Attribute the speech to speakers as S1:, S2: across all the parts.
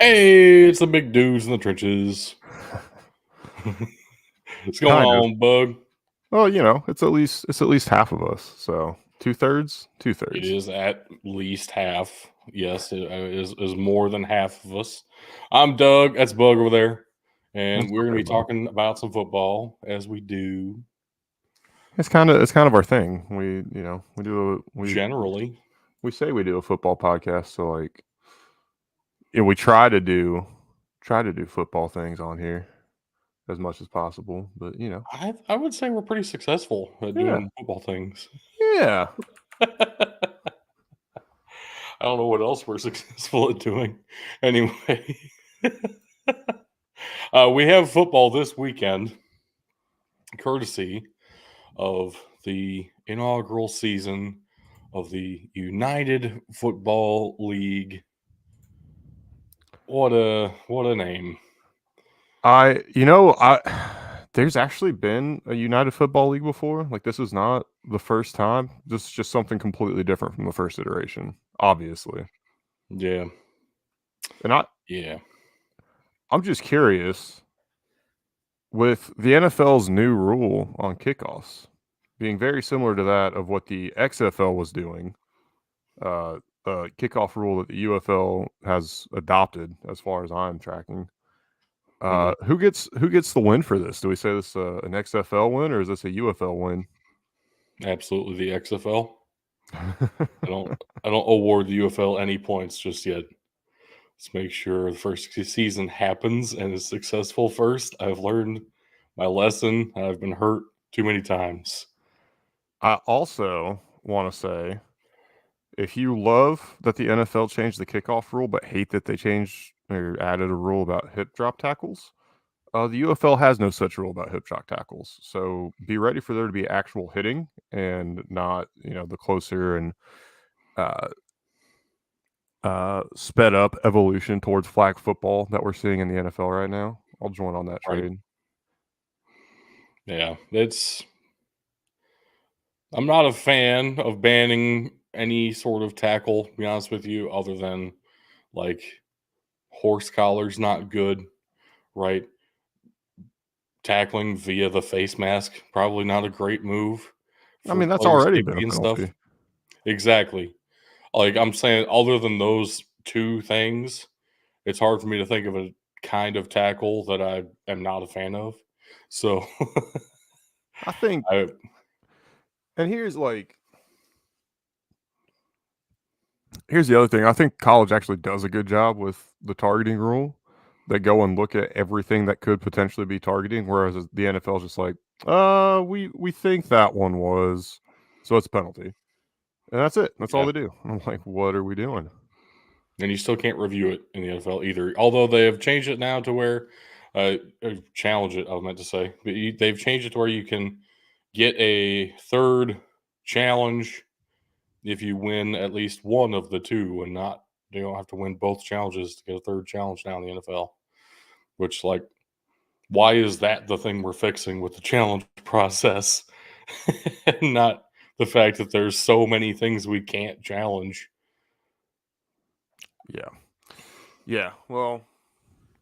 S1: Hey, it's the big dudes in the trenches. What's going
S2: Kind of.
S1: on, Bug?
S2: Well, it's at least half of us. So 2/3, two
S1: It
S2: thirds.
S1: is at least half. Yes, it is more than half of us. I'm Doug. That's Bug over there. And
S2: That's
S1: we're going to
S2: okay,
S1: be
S2: bud.
S1: talking about some football as we do
S2: It's kind of our thing.
S1: generally.
S2: We say we do a football podcast, so like we try to do football things on here as much as possible. But
S1: I would say we're pretty successful at
S2: yeah,
S1: doing football things.
S2: yeah.
S1: I don't know what else we're successful at doing. Anyway, we have football this weekend, courtesy of the inaugural season of the United Football League. What a name.
S2: I there's actually been a United Football League before. Like this is not the first time. This is just something completely different from the first iteration, obviously.
S1: Yeah.
S2: And
S1: Yeah.
S2: I'm just curious with the NFL's new rule on kickoffs being very similar to that of what the XFL was doing, kickoff rule that the UFL has adopted, as far as I'm tracking.
S1: Mhm.
S2: Who gets the win for this? Do we say this an XFL win or is this a UFL win?
S1: Absolutely the XFL. I don't I don't award the UFL any points just yet. Let's make sure the first season happens and is successful first. I've learned my lesson. I've been hurt too many times.
S2: I also want to say, if you love that the NFL changed the kickoff rule, but hate that they changed or added a rule about hip drop tackles, the UFL has no such rule about hip drop tackles. So be ready for there to be actual hitting and not, the closer and uh, sped up evolution towards flag football that we're seeing in the NFL right now. I'll join on that
S1: Right.
S2: trade.
S1: Yeah. I'm not a fan of banning any sort of tackle, to be honest with you, other than like horse collar's not good, right? Tackling via the face mask, probably not a great move
S2: I
S1: for
S2: mean, that's
S1: player
S2: already been
S1: safety
S2: a
S1: and stuff.
S2: penalty.
S1: Exactly. Like I'm saying, other than those two things, it's hard for me to think of a kind of tackle that I am not a fan of. So
S2: I think,
S1: I
S2: and here's the other thing. I think college actually does a good job with the targeting rule. They go and look at everything that could potentially be targeting, whereas the NFL is just like, we think that one was, so it's a penalty, and that's it. That's all
S1: yeah.
S2: they do. I'm like, what are we doing?
S1: And you still can't review it in the NFL either. Although they have changed it now to where challenge it. I meant to say, but they've changed it to where you can get a third challenge if you win at least one of the two, and not you don't have to win both challenges to get a third challenge now in the NFL. Which, like, why is that the thing we're fixing with the challenge process, and not the fact that there's so many things we can't challenge?
S2: Yeah, yeah. Well,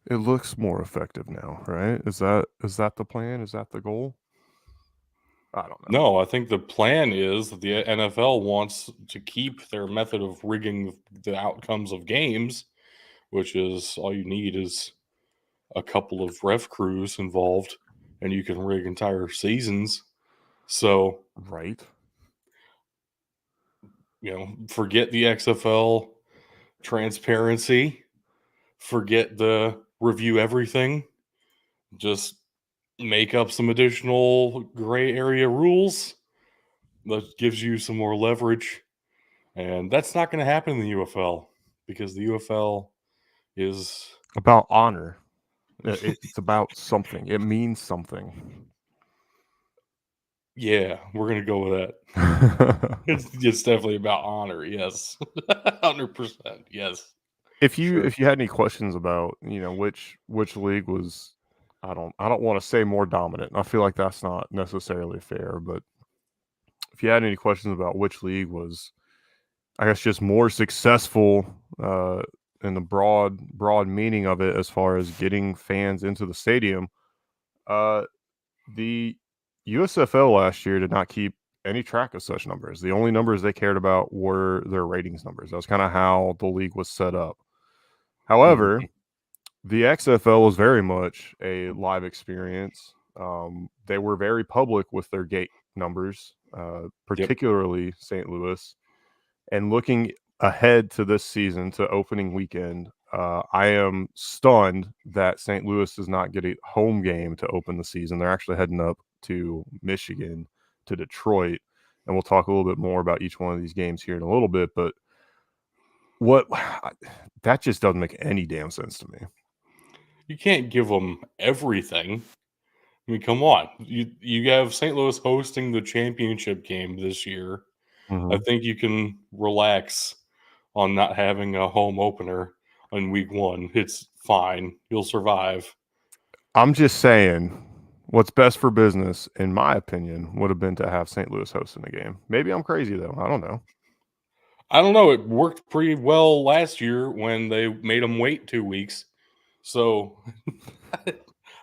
S2: it looks more effective now, right? Is that the plan? Is that the goal? I don't know.
S1: No, I think the plan is that the NFL wants to keep their method of rigging the outcomes of games, which is all you need is a couple of ref crews involved, and you can rig entire seasons. So,
S2: Right?
S1: forget the XFL transparency, forget the review everything, just make up some additional gray area rules that gives you some more leverage. And that's not going to happen in the UFL because the UFL is,
S2: About honor. It's about something. It means something.
S1: yeah, we're going to go with that. It's definitely about honor. Yes. 100%. Yes.
S2: If you
S1: Sure.
S2: if you had any questions about, which league was, I don't wanna say more dominant. I feel like that's not necessarily fair, but if you had any questions about which league was, I guess, just more successful, and the broad meaning of it as far as getting fans into the stadium, the USFL last year did not keep any track of such numbers. The only numbers they cared about were their ratings numbers. That was kind of how the league was set up. However, the XFL was very much a live experience. They were very public with their gate numbers, particularly St. Louis. And looking ahead to this season, to opening weekend, I am stunned that St. Louis does not get a home game to open the season. They're actually heading up to Michigan, to Detroit, and we'll talk a little bit more about each one of these games here in a little bit. But that just doesn't make any damn sense to me.
S1: You can't give them everything. I mean, come on. You have St. Louis hosting the championship game this year. I think you can relax on not having a home opener on week 1. It's fine. You'll survive.
S2: I'm just saying, what's best for business, in my opinion, would have been to have St. Louis hosting the game. Maybe I'm crazy, though. I don't know.
S1: I don't know. It worked pretty well last year when they made them wait 2 weeks. So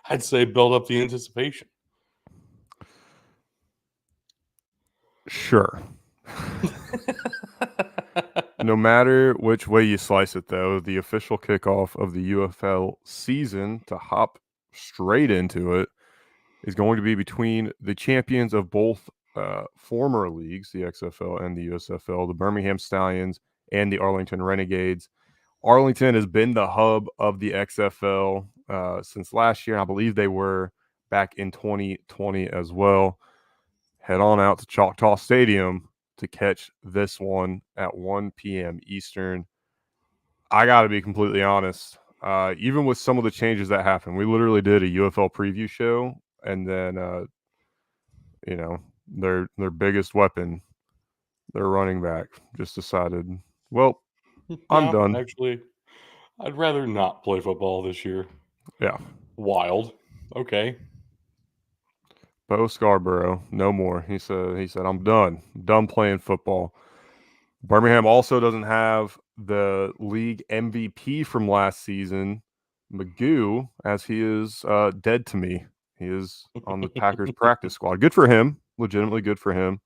S1: I'd say build up the anticipation.
S2: Sure. No matter which way you slice it, though, the official kickoff of the UFL season, to hop straight into it, is going to be between the champions of both former leagues, the XFL and the USFL, the Birmingham Stallions and the Arlington Renegades. Arlington has been the hub of the XFL since last year. I believe they were back in 2020 as well. Head on out to Choctaw Stadium to catch this one at 1 p.m. Eastern. I got to be completely honest. Even with some of the changes that happened, we literally did a UFL preview show, and then their biggest weapon, their running back, just decided, well, I'm done.
S1: Actually, I'd rather not play football this year.
S2: Yeah.
S1: Wild. Okay.
S2: Bo Scarborough, no more. He said, I'm done. I'm done playing football. Birmingham also doesn't have the league MVP from last season, Magoo, as he is dead to me. He is on the Packers practice squad. Good for him. Legitimately good for him.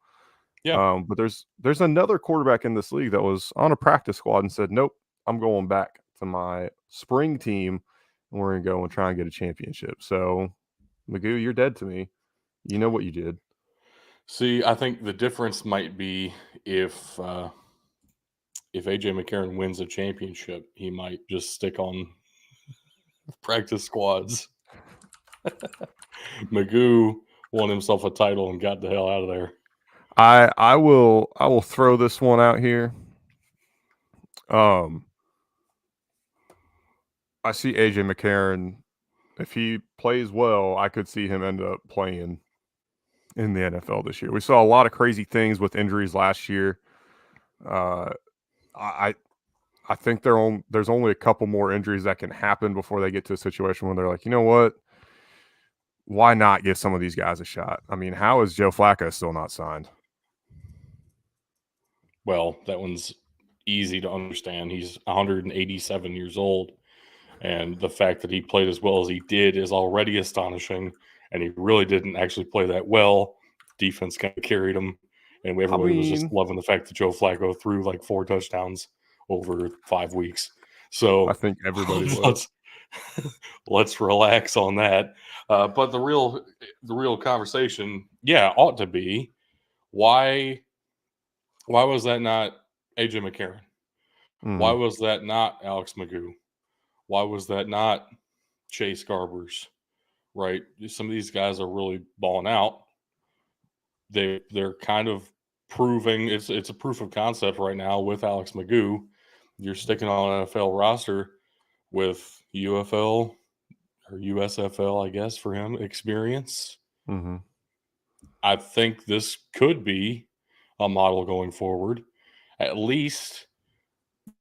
S1: Yeah.
S2: But there's another quarterback in this league that was on a practice squad and said, nope, I'm going back to my spring team, and we're going to go and try and get a championship. So, Magoo, you're dead to me. You know what you did.
S1: See, I think the difference might be if AJ McCarron wins a championship, he might just stick on practice squads. Magoo won himself a title and got the hell out of there.
S2: I will throw this one out here. I see AJ McCarron. If he plays well, I could see him end up playing in the NFL this year. We saw a lot of crazy things with injuries last year. I think there's only a couple more injuries that can happen before they get to a situation where they're like, you know what? Why not give some of these guys a shot? I mean, how is Joe Flacco still not signed?
S1: Well, that one's easy to understand. He's 187 years old, and the fact that he played as well as he did is already astonishing. And he really didn't actually play that well. Defense kind of carried him, and everybody was just loving the fact that Joe Flacco threw like 4 touchdowns over 5 weeks. So
S2: I think everybody was.
S1: let's relax on that. But the real conversation, ought to be why was that not AJ McCarron? Why was that not Alex Magoo? Why was that not Chase Garbers? Right? Some of these guys are really balling out. They're kind of proving it's a proof of concept right now with Alex Magoo. You're sticking on an NFL roster with UFL or USFL, I guess, for him experience. I think this could be a model going forward. At least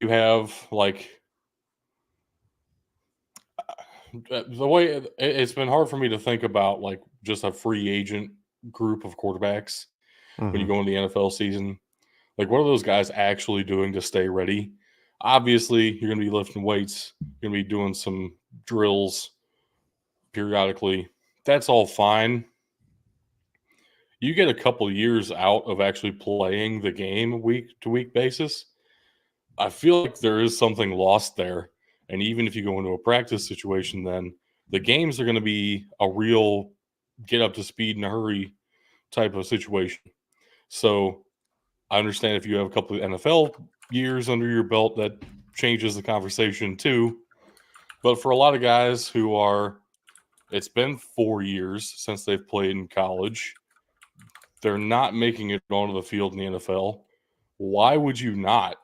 S1: you have like the way it's been hard for me to think about like just a free agent group of quarterbacks when you go into the NFL season. Like, what are those guys actually doing to stay ready? Obviously, you're going to be lifting weights. You're going to be doing some drills periodically. That's all fine. You get a couple years out of actually playing the game week to week basis. I feel like there is something lost there. And even if you go into a practice situation, then the games are going to be a real get up to speed in a hurry type of situation. So I understand if you have a couple of NFL years under your belt, that changes the conversation too. But for a lot of guys who are, it's been 4 years since they've played in college, they're not making it onto the field in the NFL. Why would you not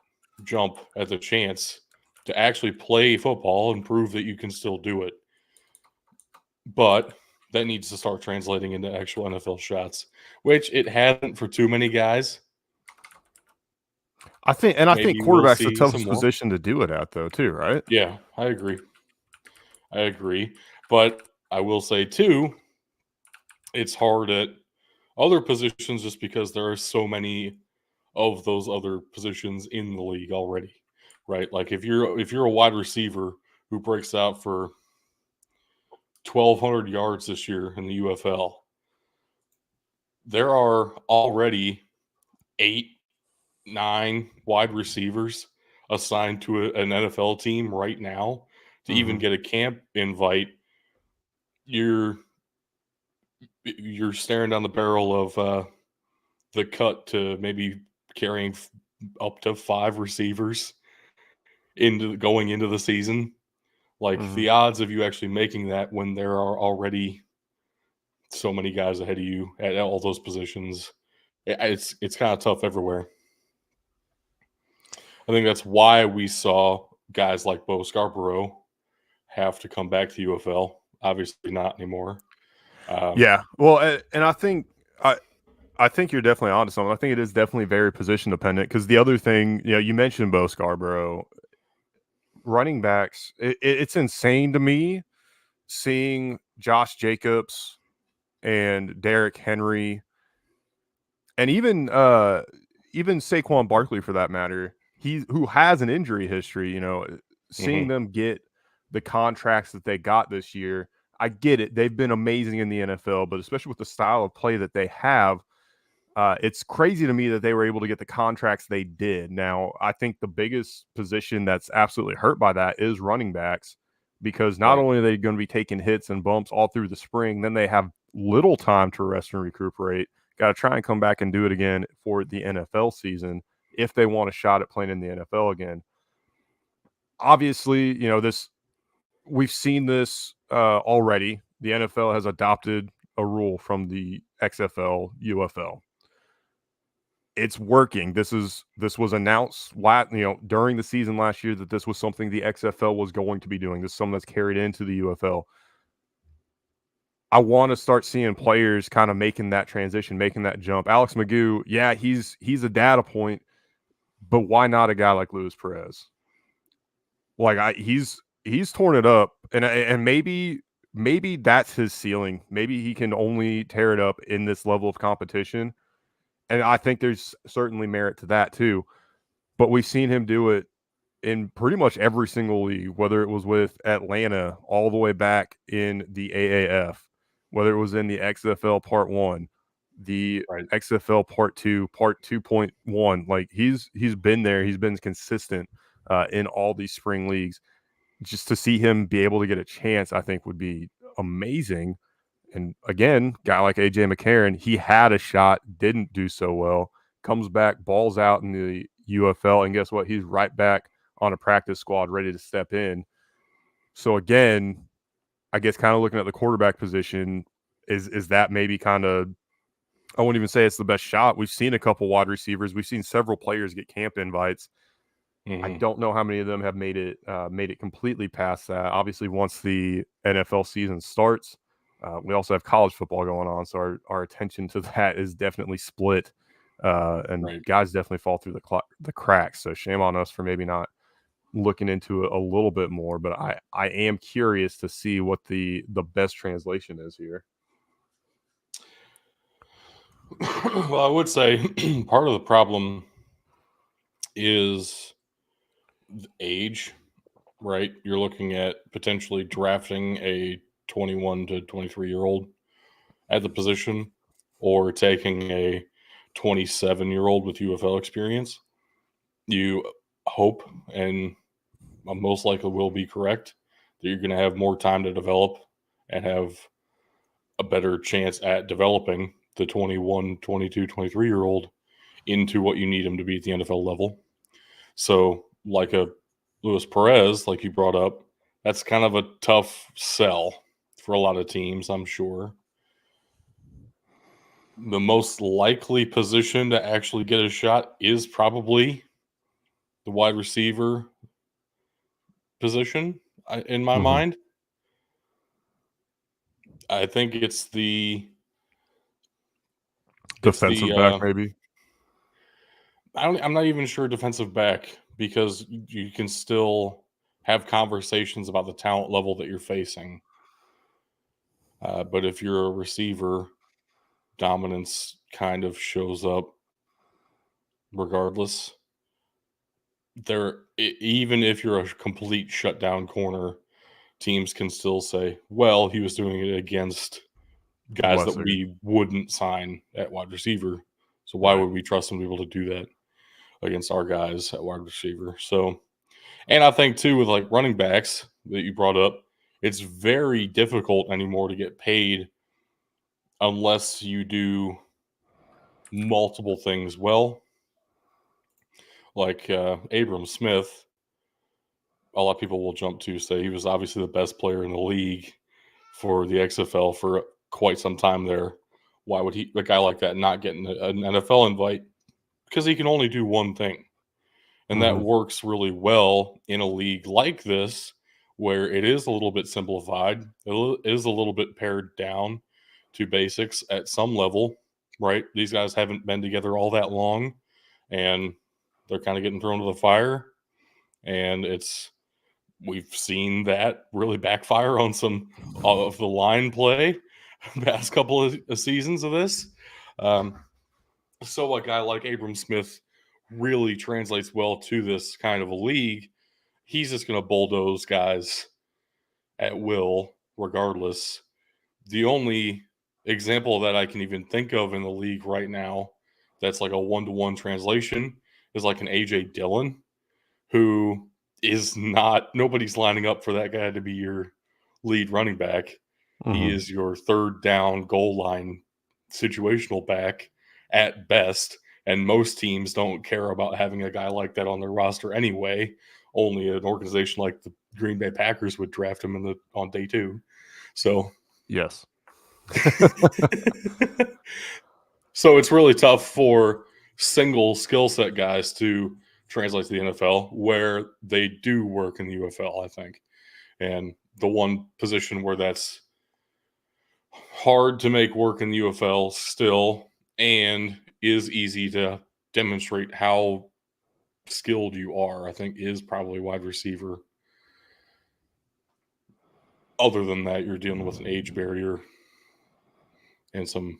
S1: jump at the chance to actually play football and prove that you can still do it? But that needs to start translating into actual NFL shots, which it hasn't for too many guys.
S2: I think
S1: Maybe we'll
S2: quarterback's the
S1: see some
S2: toughest
S1: more.
S2: position to do it at, though, too, right?
S1: Yeah, I agree. But I will say, too, it's hard at other positions just because there are so many of those other positions in the league already, right? Like if you're a wide receiver who breaks out for 1,200 yards this year in the UFL, there are already 8, 9 wide receivers assigned to an NFL team right now. To even get a camp invite, you're staring down the barrel of the cut to maybe carrying up to 5 receivers into going into the season. Like the odds of you actually making that when there are already so many guys ahead of you at all those positions, it's kind of tough everywhere. I think that's why we saw guys like Bo Scarborough have to come back to UFL. Obviously, not anymore.
S2: Yeah, well, and I think you're definitely onto something. I think it is definitely very position dependent because the other thing, you mentioned Bo Scarborough, running backs. It's insane to me seeing Josh Jacobs and Derrick Henry, and even Saquon Barkley for that matter. Who has an injury history. Seeing them get the contracts that they got this year. I get it. They've been amazing in the NFL, but especially with the style of play that they have, it's crazy to me that they were able to get the contracts they did. Now, I think the biggest position that's absolutely hurt by that is running backs, because not only are they going to be taking hits and bumps all through the spring, then they have little time to rest and recuperate. Got to try and come back and do it again for the NFL season if they want a shot at playing in the NFL again. Obviously, we've seen this already. The NFL has adopted a rule from the XFL, UFL. It's working. This was announced during the season last year that this was something the XFL was going to be doing. This is something that's carried into the UFL. I want to start seeing players kind of making that transition, making that jump. Alex Magoo, yeah, he's a data point, but why not a guy like Luis Perez? Like he's torn it up, and maybe that's his ceiling. Maybe he can only tear it up in this level of competition. And I think there's certainly merit to that too. But we've seen him do it in pretty much every single league, whether it was with Atlanta all the way back in the AAF, whether it was in the XFL Part 1, the XFL Part 2, Part 2.1. Like he's been there. He's been consistent in all these spring leagues. Just to see him be able to get a chance, I think would be amazing. And again, guy like AJ McCarron, he had a shot, didn't do so well, comes back, balls out in the UFL, and guess what? He's right back on a practice squad ready to step in. So again, I guess kind of looking at the quarterback position, is that maybe kind of, I wouldn't even say it's the best shot. We've seen a couple wide receivers. We've seen several players get camp invites. I don't know how many of them have made it completely past that. Obviously, once the NFL season starts, we also have college football going on, so our attention to that is definitely split, and guys definitely fall through the cracks. So shame on us for maybe not looking into it a little bit more. But I am curious to see what the best translation is here.
S1: Well, I would say part of the problem is age, right? You're looking at potentially drafting a 21 to 23-year-old at the position, or taking a 27-year-old with UFL experience. You hope, and most likely will be correct, that you're going to have more time to develop and have a better chance at developing the 21, 22, 23-year-old into what you need him to be at the NFL level. So, like a Luis Perez, like you brought up, that's kind of a tough sell for a lot of teams, I'm sure. The most likely position to actually get a shot is probably the wide receiver position, in my mind. I think it's the
S2: defensive back, maybe.
S1: I'm not even sure defensive back, because you can still have conversations about the talent level that you're facing. But if you're a receiver, dominance kind of shows up regardless. Even if you're a complete shutdown corner, teams can still say, well, he was doing it against guys that
S2: Lesser.
S1: we wouldn't sign at wide receiver. So why
S2: Right.
S1: would we trust them to be able to do that against our guys at wide receiver? So, and I think too, with like running backs that you brought up, it's very difficult anymore to get paid unless you do multiple things well. Like Abram Smith, a lot of people will jump to say he was obviously the best player in the league for the XFL for quite some time there. Why would a guy like that not get an NFL invite? Because he can only do one thing. And that works really well in a league like this, where it is a little bit simplified. It is a little bit pared down to basics at some level, right? These guys haven't been together all that long, and they're kind of getting thrown to the fire. And we've seen that really backfire on some of the line play past couple of seasons of this. So a guy like Abram Smith really translates well to this kind of a league. He's just going to bulldoze guys at will, regardless. The only example that I can even think of in the league right now that's like a one-to-one translation is like an AJ Dillon, who is not, nobody's lining up for that guy to be your lead running back. He is your third down goal line situational back at best. And most teams don't care about having a guy like that on their roster anyway. Only an organization like the Green Bay Packers would draft him on day 2. So,
S2: yes.
S1: So it's really tough for single skill set guys to translate to the NFL, where they do work in the UFL, I think. And the one position where that's hard to make work in the UFL still, and is easy to demonstrate how skilled you are, I think, is probably wide receiver. Other than that, you're dealing with an age barrier and some,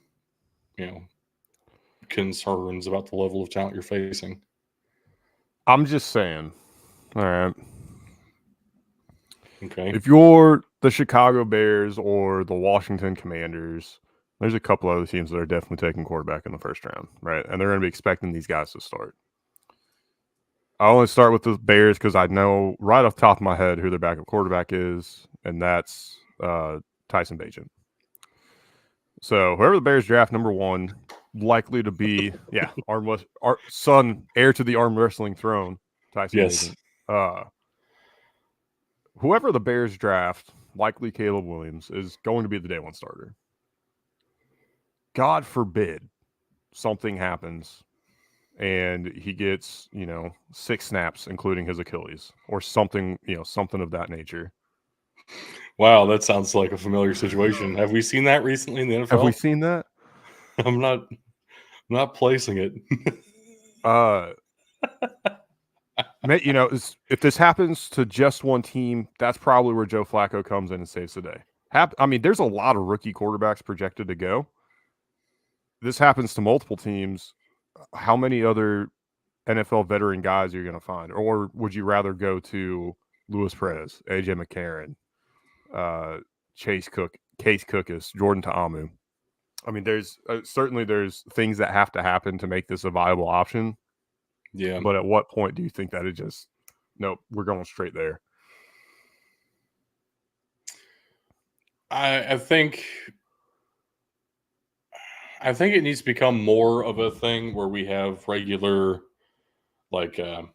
S1: concerns about the level of talent you're facing.
S2: I'm just saying. All right.
S1: Okay.
S2: If you're the Chicago Bears or the Washington Commanders, there's a couple other teams that are definitely taking quarterback in the first round, right? And they're going to be expecting these guys to start. I only start with the Bears because I know right off the top of my head who their backup quarterback is, and that's Tyson Bagent. So whoever the Bears draft number 1, likely to be, our son, heir to the arm wrestling throne, Tyson Bagent. Whoever the Bears draft, likely Caleb Williams, is going to be the day 1 starter. God forbid something happens and he gets, 6 snaps, including his Achilles, or something, something of that nature.
S1: Wow, that sounds like a familiar situation. Have we seen that recently in the NFL?
S2: Have we seen that?
S1: I'm not placing it.
S2: If this happens to just one team, that's probably where Joe Flacco comes in and saves the day. There's a lot of rookie quarterbacks projected to go. This happens to multiple teams. How many other NFL veteran guys you're going to find? Or would you rather go to Luis Perez, AJ McCarron, Case Cookus, Jordan Ta'amu? I mean, there's certainly there's things that have to happen to make this a viable option.
S1: Yeah.
S2: But at what point do you think that it just, nope, we're going straight there?
S1: I think it needs to become more of a thing where we have regular, like, it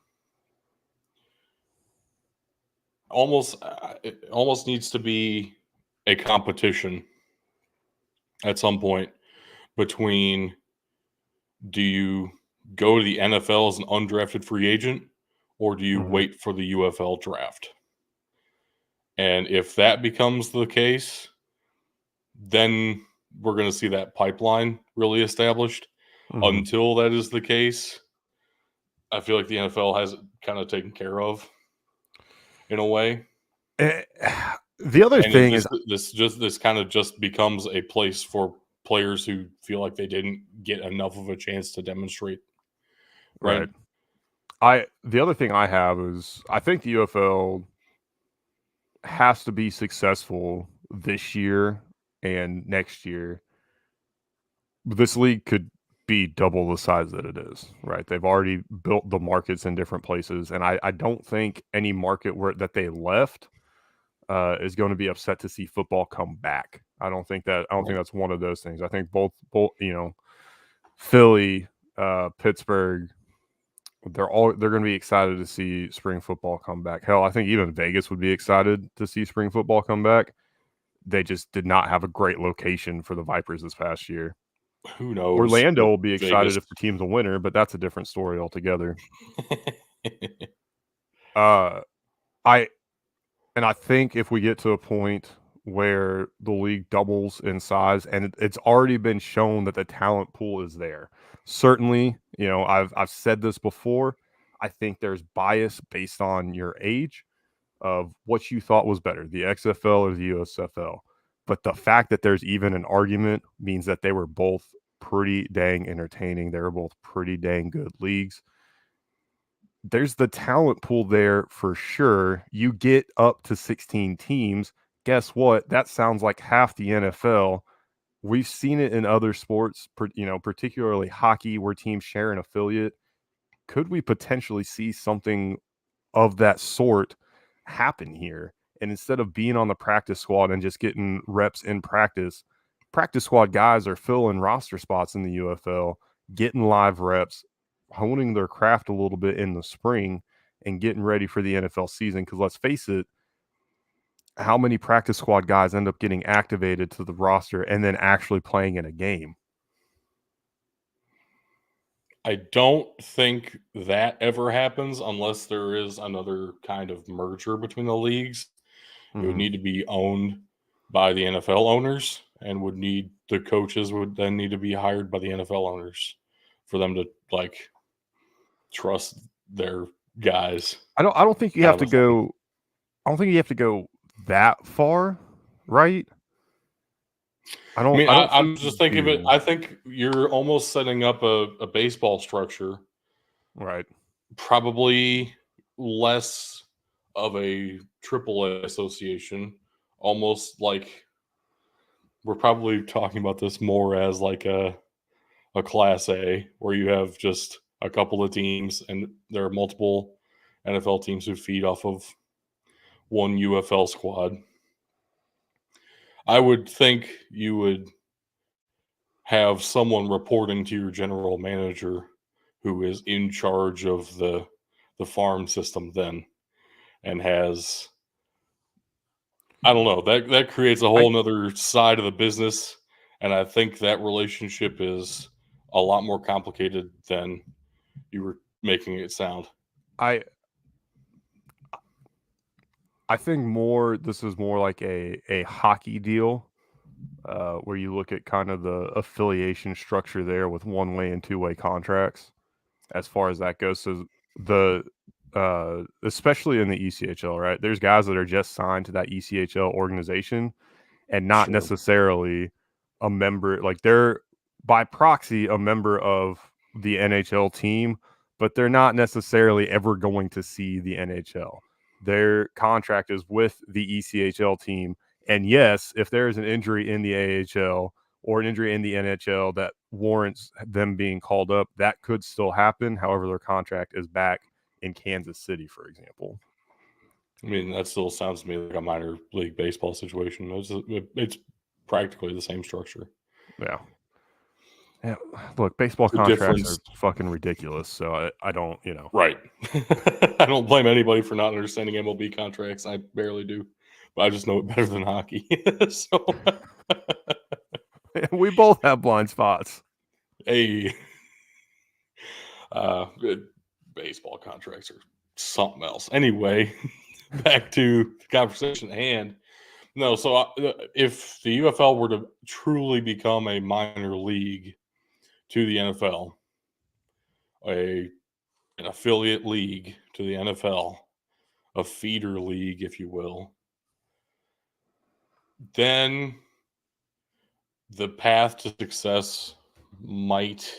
S1: almost needs to be a competition at some point between, do you go to the NFL as an undrafted free agent, or do you wait for the UFL draft? And if that becomes the case, then we're going to see that pipeline really established. Until that is the case, I feel like the NFL has it kind of taken care of in a way.
S2: The other thing is
S1: this kind of just becomes a place for players who feel like they didn't get enough of a chance to demonstrate. Right.
S2: The other thing I have is I think the UFL has to be successful this year and next year. This league could be double the size that it is, right? They've already built the markets in different places, and I don't think any market that they left is going to be upset to see football come back. I don't think that's one of those things. I think both Philly, Pittsburgh, they're going to be excited to see spring football come back. Hell, I think even Vegas would be excited to see spring football come back. They just did not have a great location for the Vipers this past year.
S1: Who knows?
S2: Orlando will be excited if the team's a winner, but that's a different story altogether. I think if we get to a point where the league doubles in size, and it's already been shown that the talent pool is there. Certainly, I've said this before. I think there's bias based on your age of what you thought was better, the XFL or the USFL. But the fact that there's even an argument means that they were both pretty dang entertaining. They were both pretty dang good leagues. There's the talent pool there for sure. You get up to 16 teams. Guess what? That sounds like half the NFL. We've seen it in other sports, particularly hockey, where teams share an affiliate. Could we potentially see something of that sort happen here? And instead of being on the practice squad and just getting reps in practice squad guys are filling roster spots in the UFL, getting live reps, honing their craft a little bit in the spring, and getting ready for the NFL season. Because let's face it, how many practice squad guys end up getting activated to the roster and then actually playing in a game?
S1: I don't think that ever happens unless there is another kind of merger between the leagues. It would need to be owned by the NFL owners, and the coaches would then need to be hired by the NFL owners for them to trust their guys.
S2: I don't think you have to go. I don't think you have to go that far, right?
S1: I'm just thinking of it. I think you're almost setting up a baseball structure,
S2: right?
S1: Probably less of a AAA association, almost like we're probably talking about this more as like a Class A, where you have just a couple of teams, and there are multiple NFL teams who feed off of one UFL squad. I would think you would have someone reporting to your general manager who is in charge of the farm system then, and has, I don't know, that creates a whole nother side of the business. And I think that relationship is a lot more complicated than you were making it sound.
S2: I think this is more like a hockey deal, where you look at kind of the affiliation structure there with one-way and two-way contracts as far as that goes. So especially in the ECHL, right? There's guys that are just signed to that ECHL organization and not necessarily a member, like they're by proxy a member of the NHL team, but they're not necessarily ever going to see the NHL. Their contract is with the ECHL team. And yes, if there is an injury in the AHL or an injury in the NHL that warrants them being called up, that could still happen. However, their contract is back in Kansas City, for example.
S1: I mean, that still sounds to me like a minor league baseball situation. It's practically the same structure.
S2: Yeah. Yeah, look, baseball
S1: The
S2: contracts
S1: difference,
S2: are fucking ridiculous. So I don't,
S1: right? I don't blame anybody for not understanding MLB contracts. I barely do, but I just know it better than hockey. So,
S2: we both have blind spots.
S1: hey, good baseball contracts are something else. Anyway, back to the conversation at hand. No, so if the UFL were to truly become a minor league to the NFL, an affiliate league to the NFL, a feeder league, if you will, then the path to success might.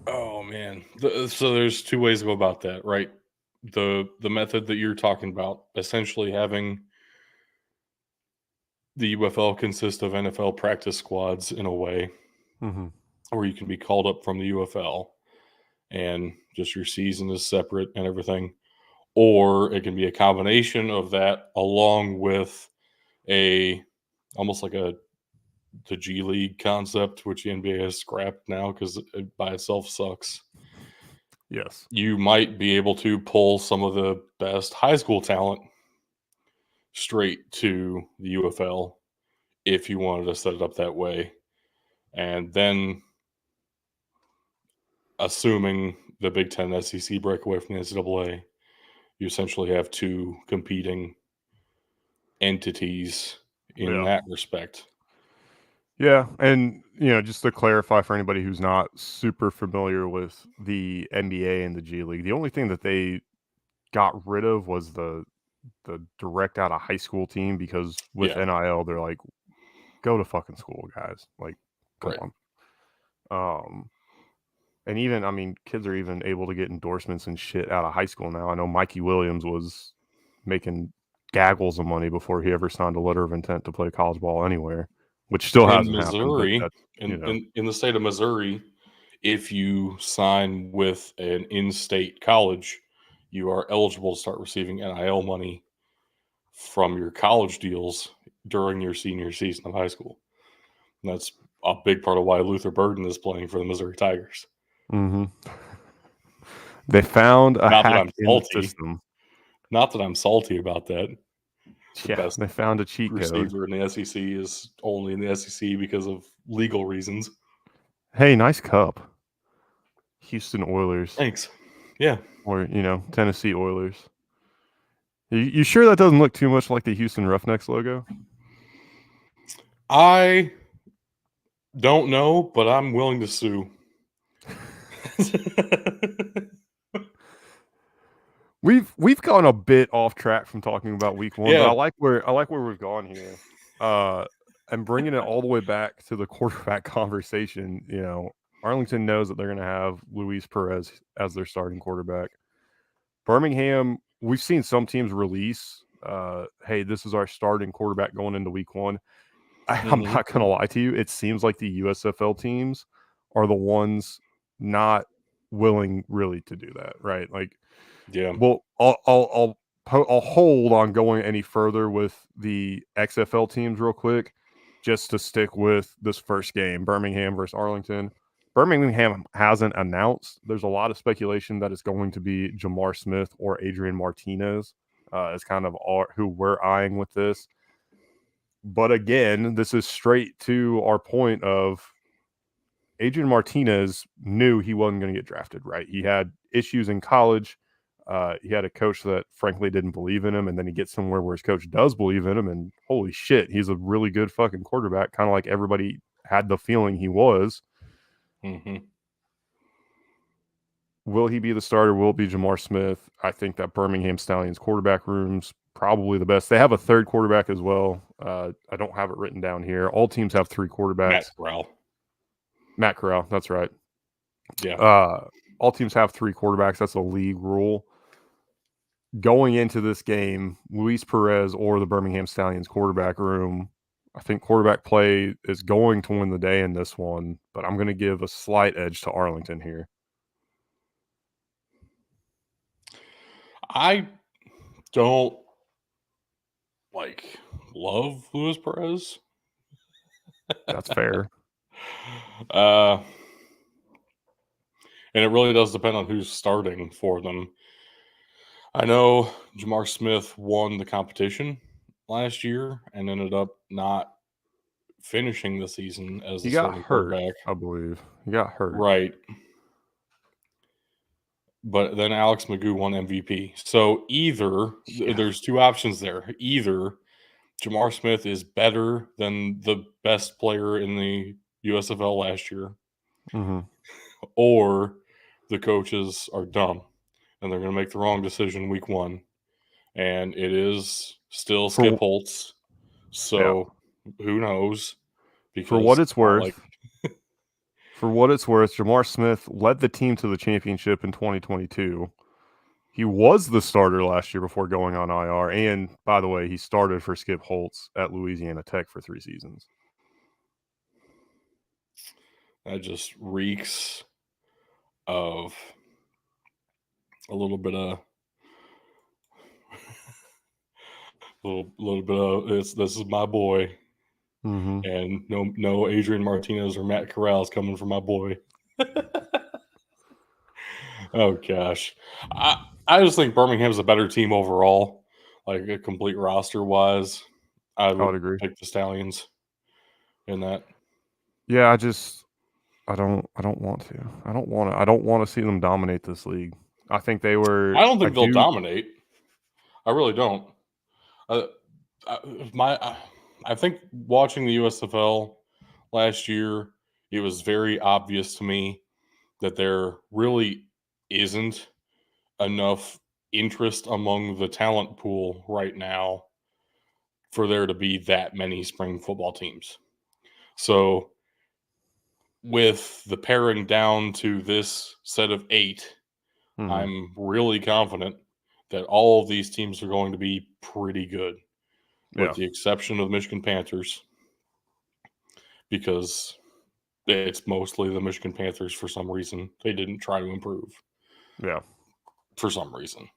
S1: Oh man, so there's two ways to go about that, right? The method that you're talking about, essentially having the UFL consist of NFL practice squads in a way,
S2: Mm-hmm.
S1: where you can be called up from the UFL and just your season is separate and everything. Or it can be a combination of that along with a almost like the G League concept, which the NBA has scrapped now because it by itself sucks.
S2: Yes.
S1: You might be able to pull some of the best high school talent straight to the UFL if you wanted to set it up that way. And then, assuming the Big Ten SEC break away from the NCAA, you essentially have two competing entities in
S2: Yeah.
S1: that respect.
S2: Yeah, and just to clarify for anybody who's not super familiar with the NBA and the G League, the only thing that they got rid of was the direct out of high school team, because with
S1: Yeah,
S2: NIL they're like, go to fucking school, guys. Like, come
S1: right.
S2: on. And even, I mean, kids are even able to get endorsements and shit out of high school now. I know Mikey Williams was making gaggles of money before he ever signed a letter of intent to play college ball anywhere, which still
S1: In
S2: hasn't happened, but
S1: Missouri,
S2: that's,
S1: in the state of Missouri, if you sign with an in-state college, you are eligible to start receiving NIL money from your college deals during your senior season of high school. And that's a big part of why Luther Burden is playing for the Missouri Tigers.
S2: Mm-hmm. They found a
S1: Not that
S2: hack
S1: I'm
S2: in the
S1: salty.
S2: system.
S1: Not that I'm salty about that. The
S2: Yeah,
S1: best
S2: they found a cheat code.
S1: receiver in the SEC is only in the SEC because of legal reasons.
S2: Hey, nice cup. Houston Oilers.
S1: Thanks. Yeah.
S2: Or, Tennessee Oilers. You sure that doesn't look too much like the Houston Roughnecks logo?
S1: I don't know, but I'm willing to sue.
S2: We've gone a bit off track from talking about week one, but
S1: Yeah.
S2: I like where we've gone here. And bringing it all the way back to the quarterback conversation. Arlington knows that they're going to have Luis Perez as their starting quarterback. Birmingham, we've seen some teams release, hey, this is our starting quarterback going into week one. I'm not going to lie to you. It seems like the USFL teams are the ones not willing really to do that, right? Like,
S1: Yeah.
S2: well, I'll hold on going any further with the XFL teams real quick, just to stick with this first game, Birmingham versus Arlington. Birmingham hasn't announced. There's a lot of speculation that it's going to be Jamar Smith or Adrian Martinez as kind of who we're eyeing with this. But again, this is straight to our point of Adrian Martinez knew he wasn't going to get drafted, right? He had issues in college. He had a coach that frankly didn't believe in him, and then he gets somewhere where his coach does believe in him, and holy shit, he's a really good fucking quarterback, kind of like everybody had the feeling he was.
S1: Mm-hmm.
S2: Will he be the starter? Will it be Jamar Smith? I think that Birmingham Stallions quarterback room's probably the best. They have a third quarterback as well. I don't have it written down here. All teams have three quarterbacks.
S1: Matt Corral.
S2: Matt Corral, that's right.
S1: Yeah.
S2: All teams have 3 quarterbacks. That's a league rule. Going into this game, Luis Perez or the Birmingham Stallions quarterback room, I think quarterback play is going to win the day in this one, but I'm going to give a slight edge to Arlington here.
S1: I don't love Luis Perez.
S2: That's fair.
S1: And it really does depend on who's starting for them. I know Jamar Smith won the competition last year and ended up not finishing the season as
S2: He
S1: the
S2: got
S1: starting
S2: hurt,
S1: quarterback.
S2: I believe. He got hurt.
S1: Right. But then Alex Magoo won MVP. So there's 2 options there. Either Jamar Smith is better than the best player in the USFL last year,
S2: Mhm.
S1: or the coaches are dumb and they're going to make the wrong decision week 1. And it is still Skip Holtz.
S2: Yeah.
S1: So who knows?
S2: For what
S1: Because
S2: it's worth, Jamar Smith led the team to the championship in 2022. He was the starter last year before going on IR, and by the way, he started for Skip Holtz at Louisiana Tech for 3 seasons.
S1: that just reeks of a little bit of little bit of this is my boy.
S2: Mhm.
S1: And no Adrian Martinez or Matt Corral's coming for my boy. Oh gosh. I just think Birmingham's a better team overall, like a complete roster wise. I
S2: I would
S1: would
S2: agree.
S1: pick the Stallions in that.
S2: Yeah, I don't want to. I don't want to see them dominate this league. I think they were
S1: I don't
S2: I
S1: think they'll
S2: do
S1: dominate. I really don't. Uh, I think watching the USFL last year, it was very obvious to me that there really isn't enough interest among the talent pool right now for there to be that many spring football teams. So, with the paring down to this set of 8,
S2: Mhm.
S1: I'm really confident that all of these teams are going to be pretty good, with
S2: Yeah.
S1: the exception of the Michigan Panthers, because it's mostly the Michigan Panthers for some reason. They didn't try to improve
S2: Yeah.
S1: for some reason.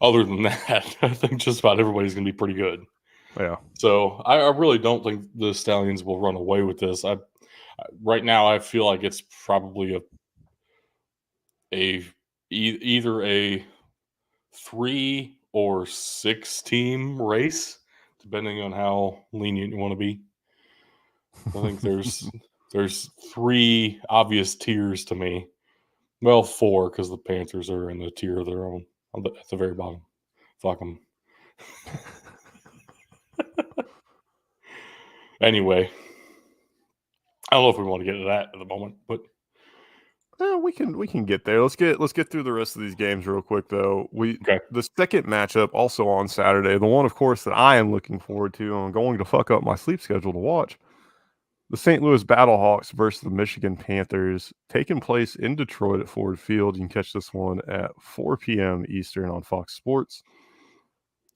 S1: Other than that, I think just about everybody's going to be pretty good.
S2: Yeah.
S1: So I really don't think the Stallions will run away with this. Right now I feel like it's probably either a 3 or 6 team race, depending on how lenient you want to be. I think there's 3 obvious tiers to me. Well, 4 because the Panthers are in the tier of their own at the very bottom. Fuck them. Anyway, I don't know if we want to get into that at the moment, but
S2: We can get there. Let's get through the rest of these games real quick though.
S1: okay.
S2: The second matchup also on Saturday, the one of course that I am looking forward to, and I'm going to fuck up my sleep schedule to watch. The St. Louis Battlehawks versus the Michigan Panthers, taking place in Detroit at Ford Field. You can catch this one at 4 p.m. Eastern on Fox Sports.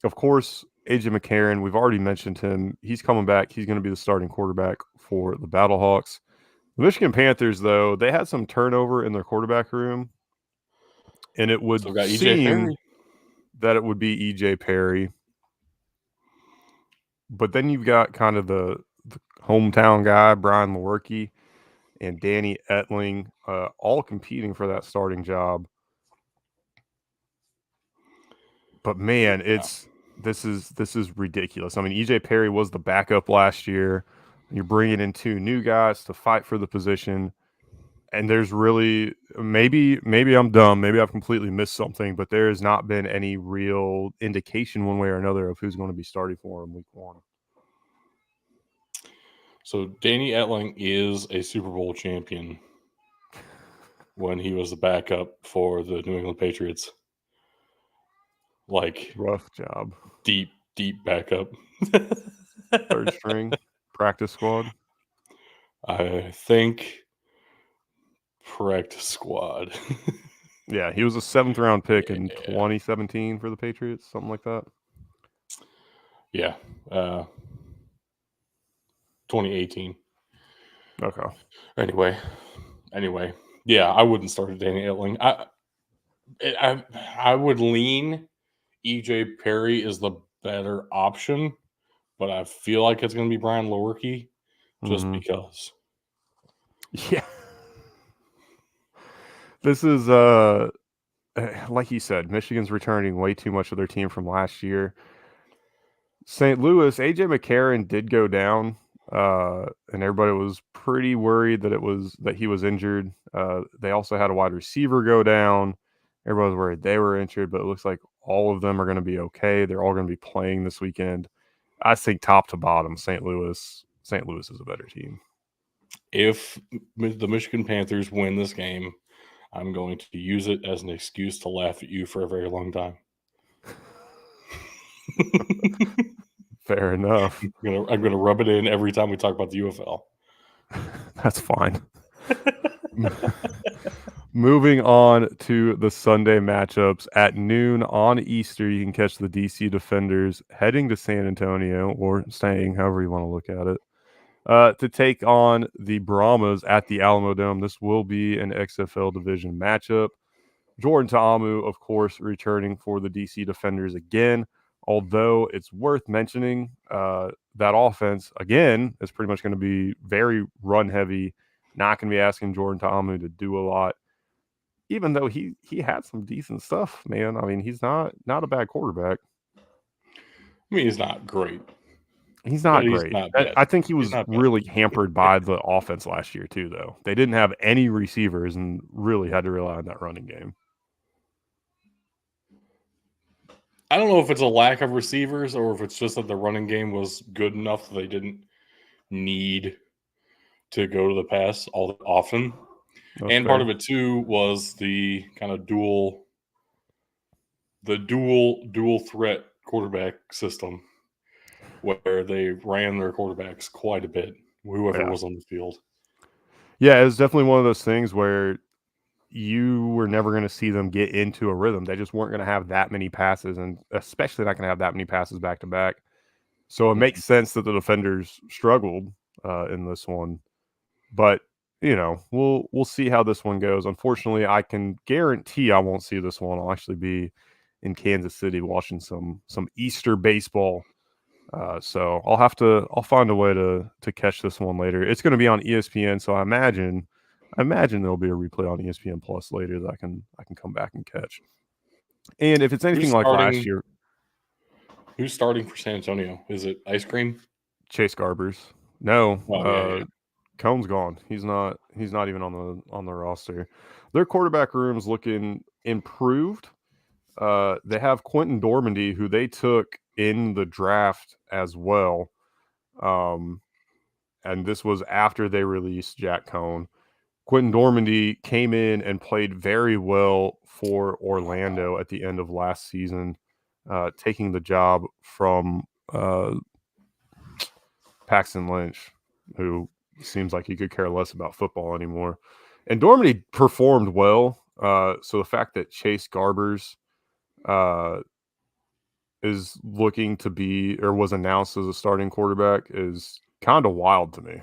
S2: Of course, AJ McCarron, we've already mentioned him. He's coming back. He's going to be the starting quarterback for the Battlehawks. The Michigan Panthers, though, they had some turnover in their quarterback room, and it would
S1: Still got EJ
S2: seem
S1: Perry.
S2: that it would be EJ Perry. But then you've got kind of the hometown guy, Brian Lewerke, and Danny Etling, all competing for that starting job. But man, this is ridiculous. I mean, EJ Perry was the backup last year. You're bringing in 2 new guys to fight for the position. And there's really maybe I'm dumb, maybe I've completely missed something, but there has not been any real indication one way or another of who's going to be starting for him week 1.
S1: So Danny Etling is a Super Bowl champion when he was the backup for the New England Patriots. Like
S2: Rough job.
S1: deep backup.
S2: Third string, practice squad.
S1: I think Practice squad.
S2: Yeah, he was a 7th-round pick in 2017 for the Patriots, something like that.
S1: Yeah. 2018.
S2: Okay.
S1: Anyway. Yeah, I wouldn't start Danny Etling. I would lean EJ Perry is the better option, but I feel like it's going to be Brian Lewerke just because.
S2: Yeah. This is like you said, Michigan's returning way too much of their team from last year. St. Louis, AJ McCarron did go down, and everybody was pretty worried that he was injured. They also had a wide receiver go down. Everybody was worried they were injured, but it looks like all of them are going to be okay. They're all going to be playing this weekend. I think top to bottom, St. Louis is a better team.
S1: If the Michigan Panthers win this game, I'm going to use it as an excuse to laugh at you for a very long time.
S2: Fair enough.
S1: I'm gonna rub it in every time we talk about the UFL.
S2: That's fine. Moving on to the Sunday matchups at noon on Easter, you can catch the DC Defenders heading to San Antonio, or staying, however you want to look at it, to take on the Brahmas at the Alamo Dome. This will be an XFL division matchup. Jordan Ta'amu, of course, returning for the DC Defenders again, although it's worth mentioning that offense, again, is pretty much going to be very run-heavy, not going to be asking Jordan Ta'amu to do a lot. Even though he had some decent stuff, man. I mean, he's not a bad quarterback.
S1: I mean, he's not great.
S2: He's not great.
S1: He's not bad.
S2: I think he was really hampered by the offense last year too, though. They didn't have any receivers and really had to rely on that running game.
S1: I don't know if it's a lack of receivers or if it's just that the running game was good enough that they didn't need to go to the pass all that often.
S2: That's
S1: and
S2: fair.
S1: part of it too was the kind of dual threat quarterback system where they ran their quarterbacks quite a bit, whoever was on the field.
S2: Yeah, it was definitely one of those things where you were never going to see them get into a rhythm. They just weren't going to have that many passes, and especially not going to have that many passes back to back. So it makes sense that the defenders struggled in this one. But we'll see how this one goes. Unfortunately, I can guarantee I won't see this one. I'll actually be in Kansas City watching some Easter baseball. So I'll find a way to catch this one later. It's going to be on ESPN, so I imagine there'll be a replay on ESPN Plus later that I can come back and catch. And if it's anything like last year,
S1: who's starting for San Antonio? Is it Ice Cream?
S2: Chase Garbers. No,
S1: yeah.
S2: Cone's gone. He's not even on the roster. Their quarterback room is looking improved. They have Quentin Dormandy, who they took in the draft as well. And this was after they released Jack Cone. Quentin Dormandy came in and played very well for Orlando at the end of last season, taking the job from Paxton Lynch, who seems like he could care less about football anymore. And Dormandy performed well. So the fact that Chase Garbers is looking to be or was announced as a starting quarterback is kind of wild to me.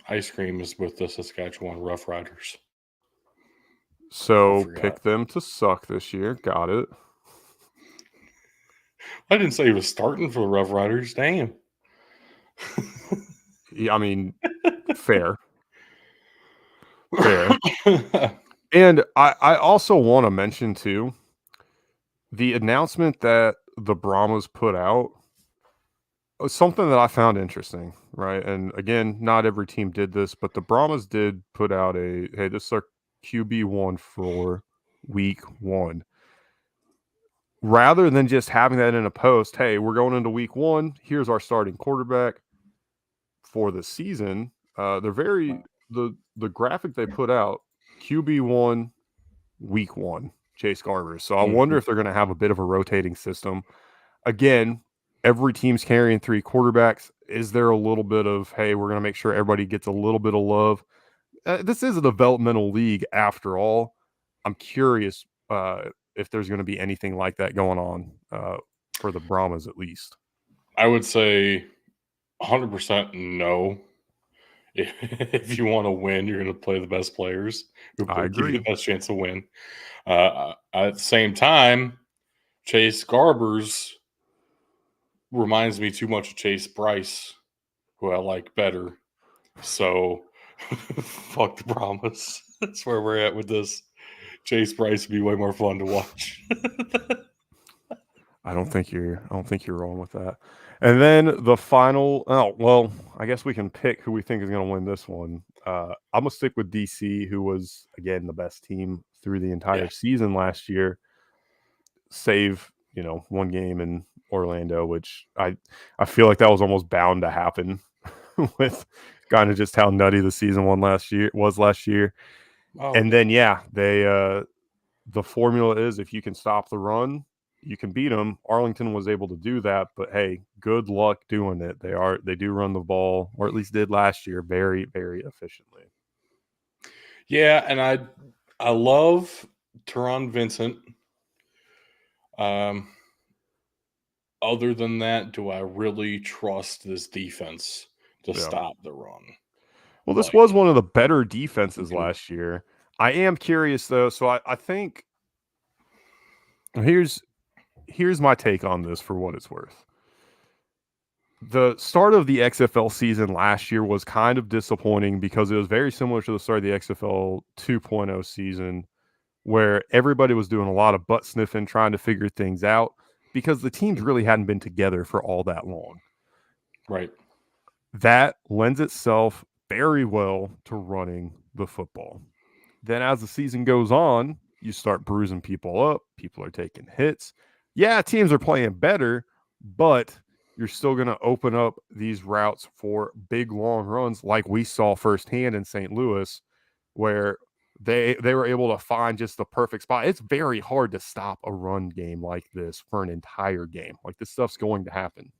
S1: Ice Cream is with the Saskatchewan Roughriders.
S2: So pick them to suck this year. Got it.
S1: I didn't say he was starting for the Roughriders. Damn.
S2: I mean, fair. And I also want to mention too, the announcement that the Brahmas put out was something that I found interesting, right? And again, not every team did this, but the Brahmas did put out hey, this is our QB1 for week 1. Rather than just having that in a post, hey, we're going into week 1, here's our starting quarterback for the season. The graphic they put out, QB1 week 1, Chase Garbers. So I wonder if they're going to have a bit of a rotating system. Again, every team's carrying 3 quarterbacks. Is there a little bit of, hey, we're going to make sure everybody gets a little bit of love? this is a developmental league after all. I'm curious if there's going to be anything like that going on for the Brahmas at least.
S1: I would say 100% no. If you want to win, you're going to play the best players who
S2: I
S1: give you the
S2: agree.
S1: best chance to win. At the same time, Chase Garbers reminds me too much of Chase Bryce, who I like better. So, fuck the Brahmas. That's where we're at with this. Chase Bryce would be way more fun to watch.
S2: I don't think you're wrong with that. And then the final. Oh well, I guess we can pick who we think is going to win this one. I'm gonna stick with DC, who was again the best team through the entire season last year, save one game in Orlando, which I feel like that was almost bound to happen with kind of just how nutty the season last year.
S1: Oh,
S2: And then they the formula is if you can stop the run, you can beat them. Arlington was able to do that, but hey, good luck doing it. They do run the ball, or at least did last year, very, very efficiently.
S1: yeah, and I love Teron Vincent. Other than that, do I really trust this defense to stop the run?
S2: Well, this was one of the better defenses last year. I am curious though, so I think here's my take on this for what it's worth. The start of the XFL season last year was kind of disappointing because it was very similar to the start of the XFL 2.0 season, where everybody was doing a lot of butt sniffing, trying to figure things out because the teams really hadn't been together for all that long.
S1: Right.
S2: That lends itself very well to running the football. Then as the season goes on, you start bruising people up. People are taking hits. Yeah, teams are playing better, but you're still going to open up these routes for big, long runs like we saw firsthand in St. Louis, where they were able to find just the perfect spot. It's very hard to stop a run game like this for an entire game. Like this stuff's going to happen.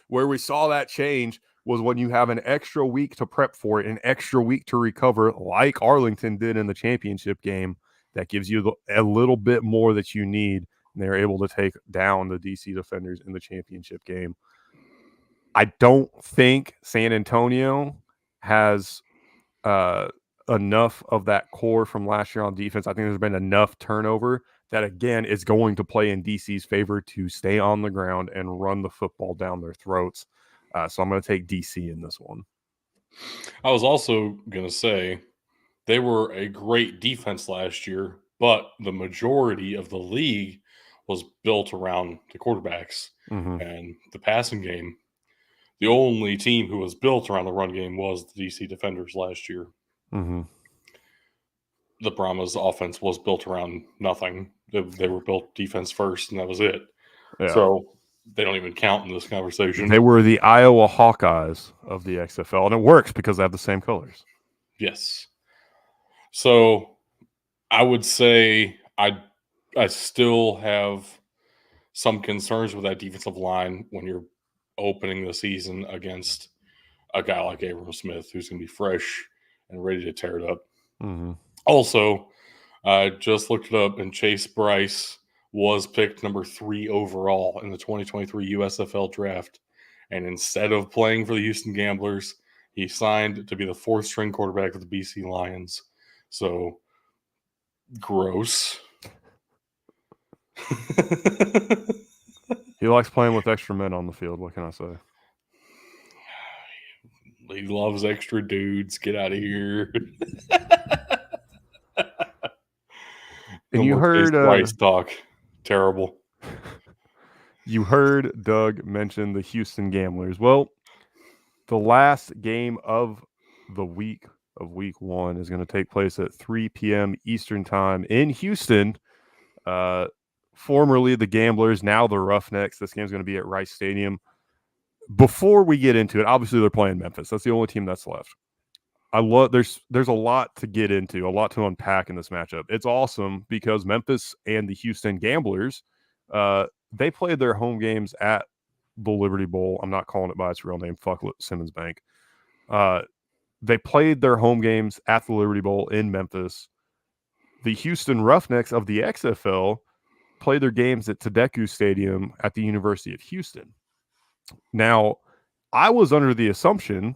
S2: Where we saw that change was when you have an extra week to prep for it, an extra week to recover, like Arlington did in the championship game. That gives you a little bit more that you need. And they're able to take down the DC defenders in the championship game. I don't think San Antonio has enough of that core from last year on defense. I think there's been enough turnover that, again, is going to play in DC's favor to stay on the ground and run the football down their throats. So I'm going to take DC in this one.
S1: I was also going to say they were a great defense last year, but the majority of the league was built around the quarterbacks and the passing game. The only team who was built around the run game was the DC Defenders last year. The Brahmas' offense was built around nothing. They were built defense first, and that was it.
S2: Yeah.
S1: So they don't even count in this conversation.
S2: They were the Iowa Hawkeyes of the XFL, and it works because they have the same colors.
S1: Yes. So I would say I still have some concerns with that defensive line when you're opening the season against a guy like Abram Smith, who's going to be fresh and ready to tear it up. Also, I just looked it up, and Chase Bryce was picked number 3 overall in the 2023 USFL draft. And instead of playing for the Houston Gamblers, he signed to be the 4th string quarterback of the BC Lions. So, gross.
S2: He likes playing with extra men on the field. What can I say?
S1: He loves extra dudes. Get out of here.
S2: And you heard
S1: Bryce talk. Terrible.
S2: You heard Doug mention the Houston Gamblers. Well, the last game of the week of week 1 is going to take place at 3 p.m. Eastern time in Houston. Formerly the Gamblers, now the Roughnecks. This game is going to be at Rice Stadium. Before we get into it, obviously they're playing Memphis. That's the only team that's left. There's a lot to get into, a lot to unpack in this matchup. It's awesome because Memphis and the Houston Gamblers, they played their home games at the Liberty Bowl. I'm not calling it by its real name. Fuck Simmons Bank. They played their home games at the Liberty Bowl in Memphis. The Houston Roughnecks of the XFL played their games at Tedesco Stadium at the University of Houston. Now, I was under the assumption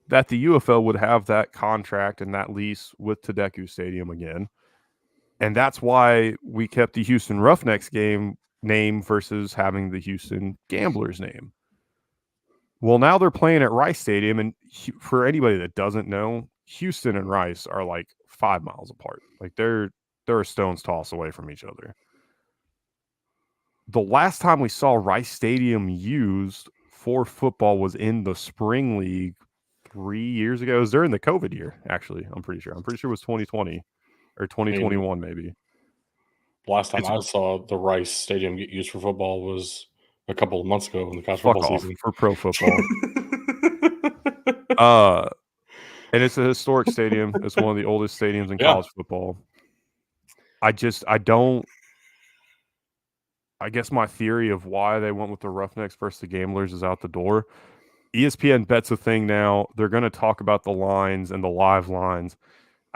S2: that the UFL would have that contract and that lease with Tedesco Stadium again. And that's why we kept the Houston Roughnecks game name versus having the Houston Gamblers name. Well, now they're playing at Rice Stadium, and for anybody that doesn't know, Houston and Rice are like 5 miles apart. Like they're a stone's toss away from each other. The last time we saw Rice Stadium used for football was in the spring league 3 years ago. It was during the COVID year, actually. I'm pretty sure it was 2020 or 2021, maybe.
S1: Last time I saw the Rice Stadium get used for football was a couple of months ago in the college football season
S2: for pro football. And it's a historic stadium. It's one of the oldest stadiums in college football. I guess my theory of why they went with the Roughnecks versus the Gamblers is out the door. ESPN bets a thing now. They're going to talk about the lines and the live lines.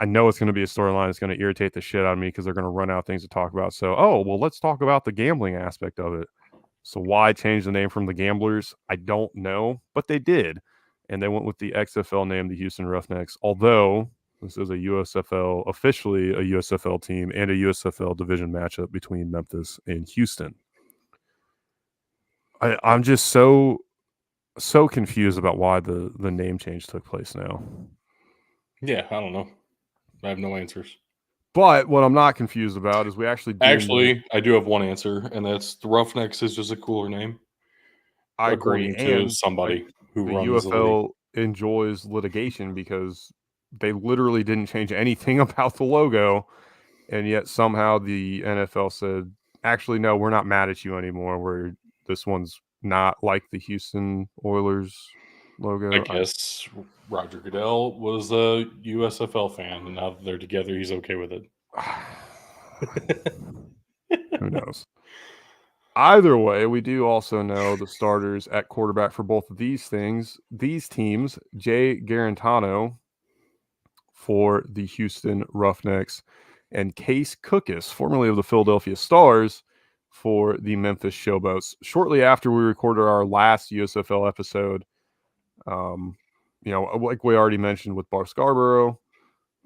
S2: I know it's going to be a storyline. It's going to irritate the shit out of me because they're going to run out things to talk about. So, let's talk about the gambling aspect of it. So why change the name from the Gamblers? I don't know, but they did. And they went with the XFL name, the Houston Roughnecks, although this is officially a USFL team and a USFL division matchup between Memphis and Houston. I'm just so confused about why the name change took place now.
S1: Yeah, I don't know. I have no answers.
S2: But what I'm not confused about is we actually
S1: I do have one answer, and that's the Roughnecks is just a cooler name.
S2: I
S1: according
S2: agree.
S1: to somebody who
S2: the
S1: runs
S2: UFL
S1: the league.
S2: enjoys litigation because they literally didn't change anything about the logo, and yet somehow the NFL said, actually, no, we're not mad at you anymore. This one's not like the Houston Oilers logo.
S1: I guess Roger Goodell was a USFL fan, and now that they're together, he's okay with it.
S2: Who knows? Either way, we do also know the starters at quarterback for both of these teams. Jay Garantano for the Houston Roughnecks and Case Cookus, formerly of the Philadelphia Stars, for the Memphis Showboats. Shortly after we recorded our last USFL episode, like we already mentioned with Bar Scarborough,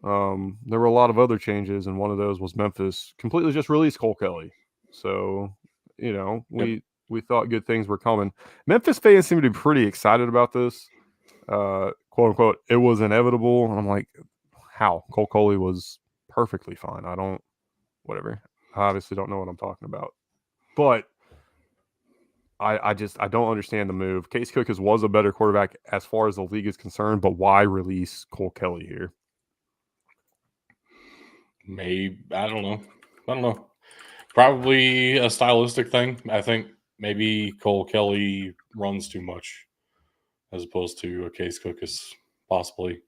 S2: there were a lot of other changes, and one of those was Memphis completely just released Cole Kelly. So, we thought good things were coming. Memphis fans seem to be pretty excited about this. Quote unquote, it was inevitable. And I'm like, how? Cole Coley was perfectly fine. Whatever. I obviously don't know what I'm talking about. But I don't understand the move. Case Cookus was a better quarterback as far as the league is concerned, but why release Cole Kelly here?
S1: Maybe, I don't know. Probably a stylistic thing. I think maybe Cole Kelly runs too much as opposed to a Case Cookus, possibly.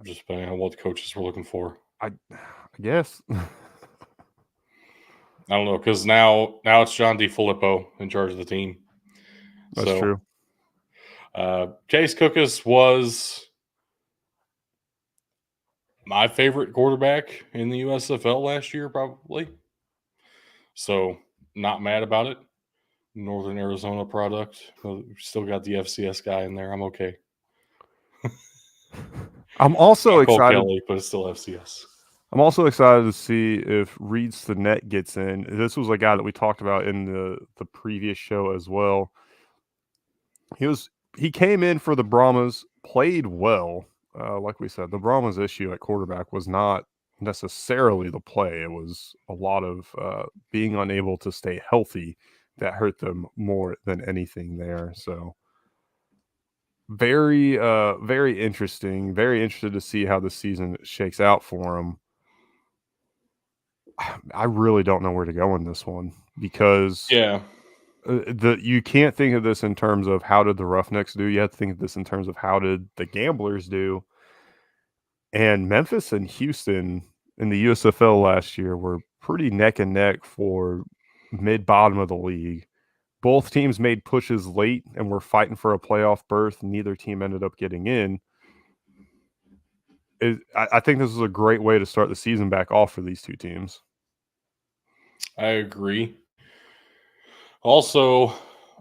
S1: Just depending on what the coaches were looking for.
S2: I guess.
S1: I don't know, because now it's John DeFilippo in charge of the team.
S2: That's true.
S1: Case Cookus was my favorite quarterback in the USFL last year, probably. So, not mad about it. Northern Arizona product. Still got the FCS guy in there. I'm okay.
S2: I'm also excited.
S1: Kelly, but it's still FCS.
S2: I'm also excited to see if Reed Stinnett gets in. This was a guy that we talked about in the previous show as well. He came in for the Brahmas, played well. Like we said, the Brahmas' issue at quarterback was not necessarily the play. It was a lot of being unable to stay healthy that hurt them more than anything there. So very, very interesting. Very interested to see how the season shakes out for him. I really don't know where to go in this one because you can't think of this in terms of how did the Roughnecks do. You have to think of this in terms of how did the Gamblers do. And Memphis and Houston in the USFL last year were pretty neck and neck for mid-bottom of the league. Both teams made pushes late and were fighting for a playoff berth. Neither team ended up getting in. I think this is a great way to start the season back off for these two teams.
S1: I agree. Also,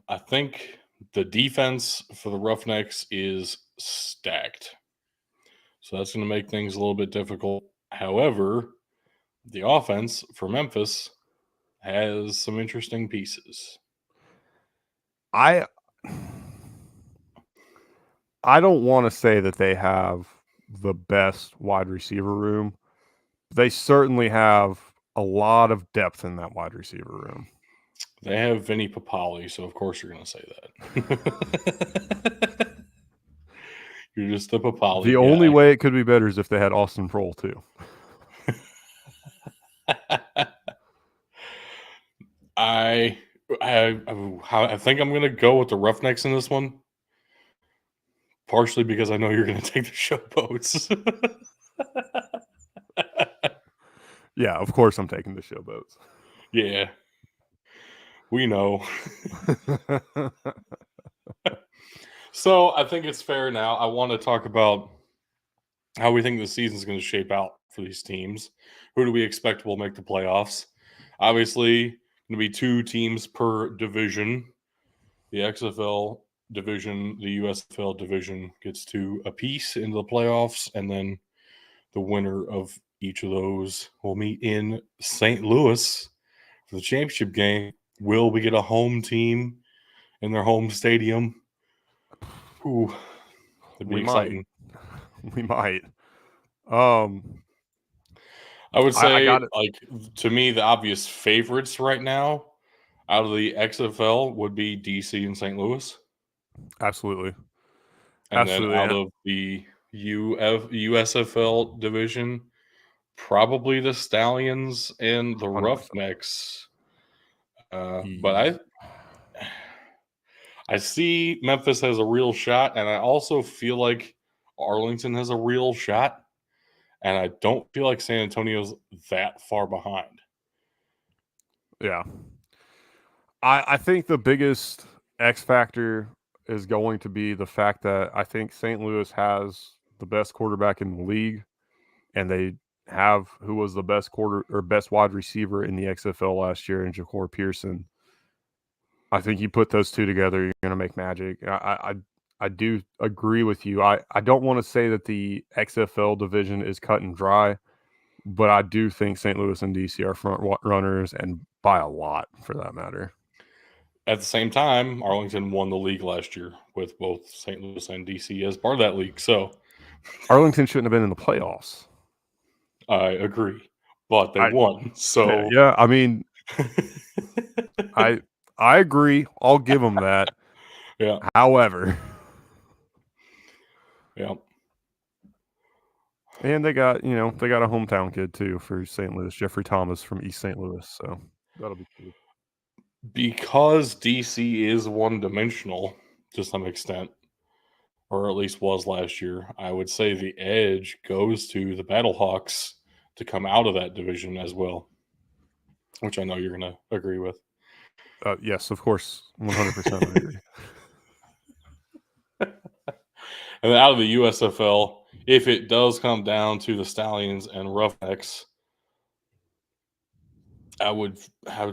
S1: I think the defense for the Roughnecks is stacked. So that's going to make things a little bit difficult. However, the offense for Memphis has some interesting pieces.
S2: I don't want to say that they have the best wide receiver room. They certainly have a lot of depth in that wide receiver room.
S1: They have Vinny Papali, so of course you're going to say that. You're just a Papali
S2: The
S1: guy.
S2: only way it could be better is if they had Austin Prohl too.
S1: I think I'm going to go with the Roughnecks in this one. Partially because I know you're going to take the Showboats.
S2: Yeah, of course I'm taking the Showboats.
S1: Yeah. We know. So I think it's fair now. I want to talk about how we think the season's going to shape out for these teams. Who do we expect will make the playoffs? Obviously, going to be 2 teams per division. The XFL division, the USFL division gets 2 apiece into the playoffs, and then the winner of each of those will meet in St. Louis for the championship game. Will we get a home team in their home stadium? Ooh, that'd be exciting.
S2: We might.
S1: I would say,
S2: I
S1: to me, the obvious favorites right now out of the XFL would be DC and St. Louis.
S2: Absolutely.
S1: And then out of the USFL division, probably the Stallions and the
S2: 100%.
S1: Roughnecks. But I see Memphis has a real shot, and I also feel like Arlington has a real shot, and I don't feel like San Antonio's that far behind.
S2: Yeah. I think the biggest X factor is going to be the fact that I think St. Louis has the best quarterback in the league, and they have who was the best best wide receiver in the XFL last year in Ja'Cory Pearson. I think you put those two together, you're going to make magic. I do agree with you. I don't want to say that the XFL division is cut and dry, but I do think St. Louis and DC are front runners, and by a lot for that matter.
S1: At the same time, Arlington won the league last year with both St. Louis and DC as part of that league. So
S2: Arlington shouldn't have been in the playoffs.
S1: I agree, but they won. So
S2: yeah, I mean, I agree. I'll give them that.
S1: Yeah.
S2: However,
S1: yeah.
S2: And they got a hometown kid too for St. Louis, Jeffrey Thomas from East St. Louis. So that'll be cool.
S1: Because DC is one-dimensional to some extent, or at least was last year, I would say the edge goes to the Battlehawks to come out of that division as well, which I know you're going to agree with.
S2: Yes, of course, 100% agree.
S1: And out of the USFL, if it does come down to the Stallions and Roughnecks, I would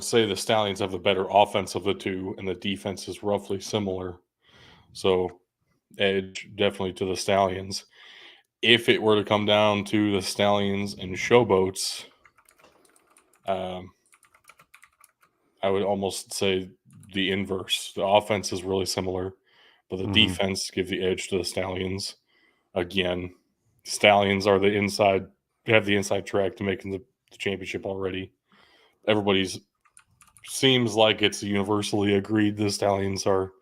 S1: say the Stallions have the better offense of the two, and the defense is roughly similar. So, edge definitely to the Stallions. If it were to come down to the Stallions and Showboats, I would almost say the inverse. The offense is really similar, but the defense give the edge to the Stallions. Again, Stallions are have the inside track to making the championship already. Everybody's seems like it's universally agreed the Stallions are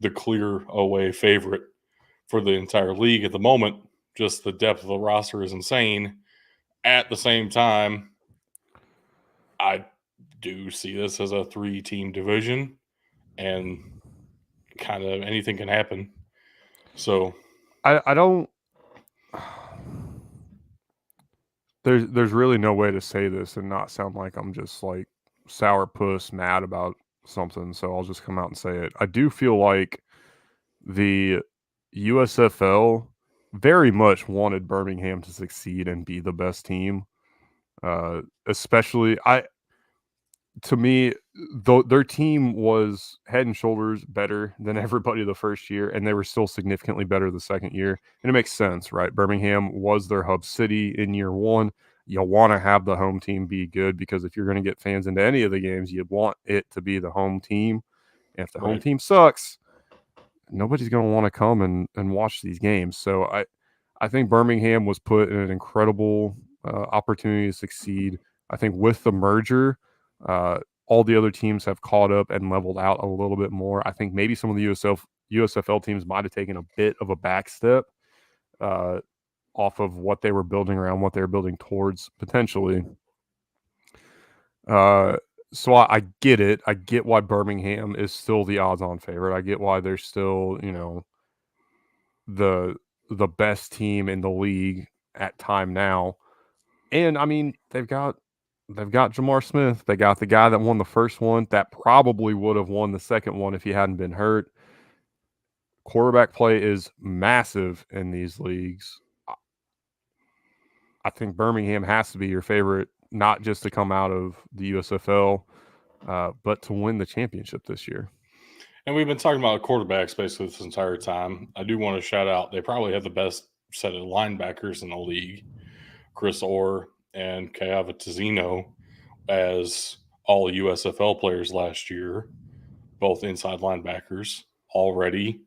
S1: the clear away favorite for the entire league at the moment. Just the depth of the roster is insane. At the same time, I do see this as a 3-team division, and kind of anything can happen. So
S2: I don't. There's really no way to say this and not sound like I'm just like sourpuss mad about something. So I'll just come out and say it. I do feel like the USFL very much wanted Birmingham to succeed and be the best team. Especially, to me, their team was head and shoulders better than everybody the first year, and they were still significantly better the second year. And it makes sense, right? Birmingham was their hub city in year one. You want to have the home team be good because if you're going to get fans into any of the games, you want it to be the home team. And if the home
S1: Right.
S2: team sucks, nobody's going to want to come and watch these games. So I think Birmingham was put in an incredible opportunity to succeed. I think with the merger, all the other teams have caught up and leveled out a little bit more. I think maybe some of the USFL teams might have taken a bit of a back step off of what they were building around, what they were building towards potentially. So I get it. I get why Birmingham is still the odds-on favorite. I get why they're still, the best team in the league at time now. And I mean, they've got Jamar Smith. They got the guy that won the first one that probably would have won the second one if he hadn't been hurt. Quarterback play is massive in these leagues. I think Birmingham has to be your favorite, not just to come out of the USFL, but to win the championship this year.
S1: And we've been talking about quarterbacks basically this entire time. I do want to shout out, they probably have the best set of linebackers in the league. Chris Orr and Kayava Tizino as all USFL players last year, both inside linebackers already.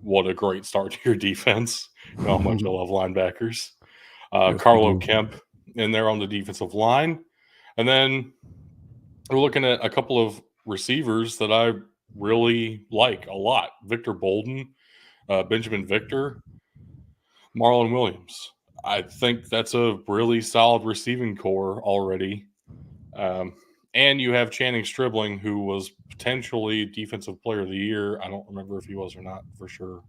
S1: What a great start to your defense. You know how much I love linebackers.
S2: Yes,
S1: Carlo Kemp in there on the defensive line. And then we're looking at a couple of receivers that I really like a lot. Victor Bolden, Benjamin Victor, Marlon Williams. I think that's a really solid receiving core already. And you have Channing Stribling, who was potentially Defensive Player of the Year. I don't remember if he was or not for sure.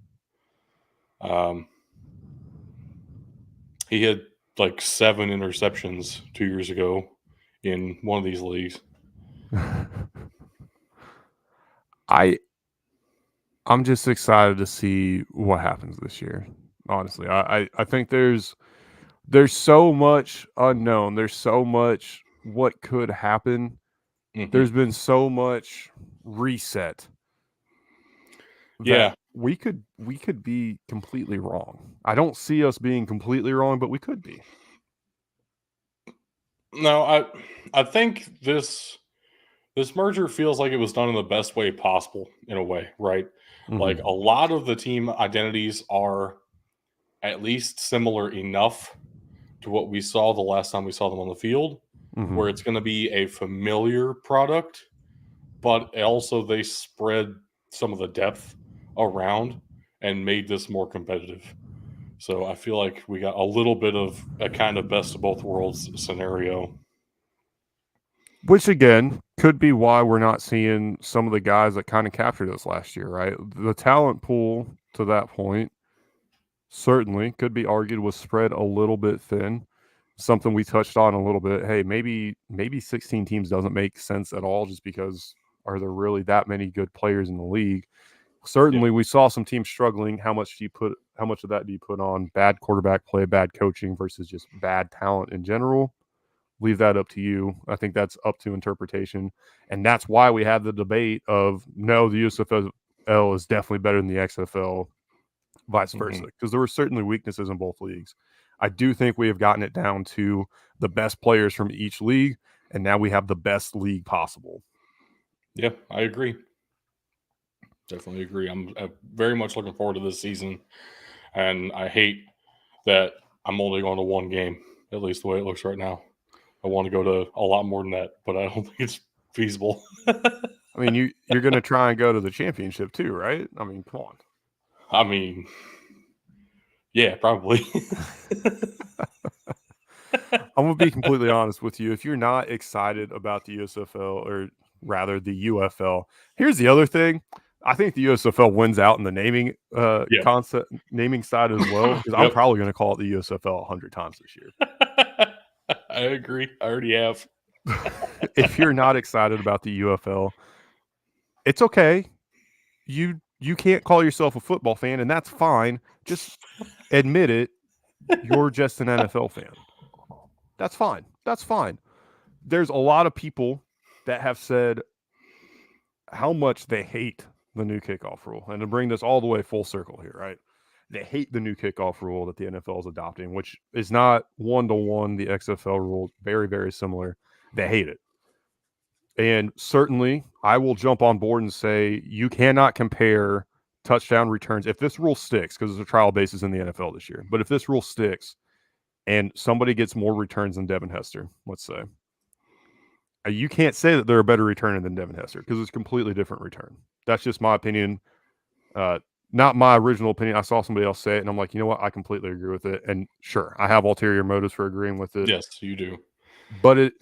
S1: He had like 7 interceptions 2 years ago in one of these leagues.
S2: I'm just excited to see what happens this year. Honestly, I think there's so much unknown. There's so much what could happen.
S1: Mm-hmm.
S2: There's been so much reset.
S1: Yeah,
S2: we could be completely wrong. I don't see us being completely wrong, but we could be.
S1: No, I think this merger feels like it was done in the best way possible in a way, right?
S2: Mm-hmm.
S1: Like a lot of the team identities are at least similar enough to what we saw the last time we saw them on the field,
S2: Mm-hmm.
S1: where it's going to be a familiar product, but also they spread some of the depth around and made this more competitive. So I feel like we got a little bit of a kind of best of both worlds scenario.
S2: Which again could be why we're not seeing some of the guys that kind of captured us last year, right? The talent pool to that point certainly could be argued was spread a little bit thin. Something we touched on a little bit. Hey, maybe 16 teams doesn't make sense at all just because are there really that many good players in the league? Certainly, we saw some teams struggling. How much of that do you put on bad quarterback play, bad coaching versus just bad talent in general? Leave that up to you. I think that's up to interpretation. And that's why we have the debate of no, the USFL is definitely better than the XFL, vice versa, because there were certainly weaknesses in both leagues. I do think we have gotten it down to the best players from each league, and now we have the best league possible.
S1: Yeah, I agree. Definitely agree. I'm very much looking forward to this season, and I hate that I'm only going to one game, at least the way it looks right now. I want to go to a lot more than that, but I don't think it's feasible.
S2: I mean, you're going to try and go to the championship too, right? I mean, come on.
S1: I mean, yeah, probably.
S2: I'm going to be completely honest with you. If you're not excited about the USFL, or rather the UFL, here's the other thing. I think the USFL wins out in the naming naming side as well, because I'm probably going to call it the USFL 100 times this year.
S1: I agree. I already have.
S2: If you're not excited about the UFL, it's okay. You can't call yourself a football fan, and that's fine. Just Admit it. You're just an NFL fan. That's fine. That's fine. There's a lot of people that have said how much they hate the new kickoff rule. And to bring this all the way full circle here, right? They hate the new kickoff rule that the NFL is adopting, which is not one-to-one the XFL rule. Very, very similar. They hate it. And certainly, I will jump on board and say you cannot compare touchdown returns. If this rule sticks, because there's a trial basis in the NFL this year, but if this rule sticks and somebody gets more returns than Devin Hester, let's say, you can't say that they're a better returner than Devin Hester because it's a completely different return. That's just my opinion. Not my original opinion. I saw somebody else say it, and I'm like, you know what? I completely agree with it. And sure, I have ulterior motives for agreeing with it.
S1: Yes, you do.
S2: But it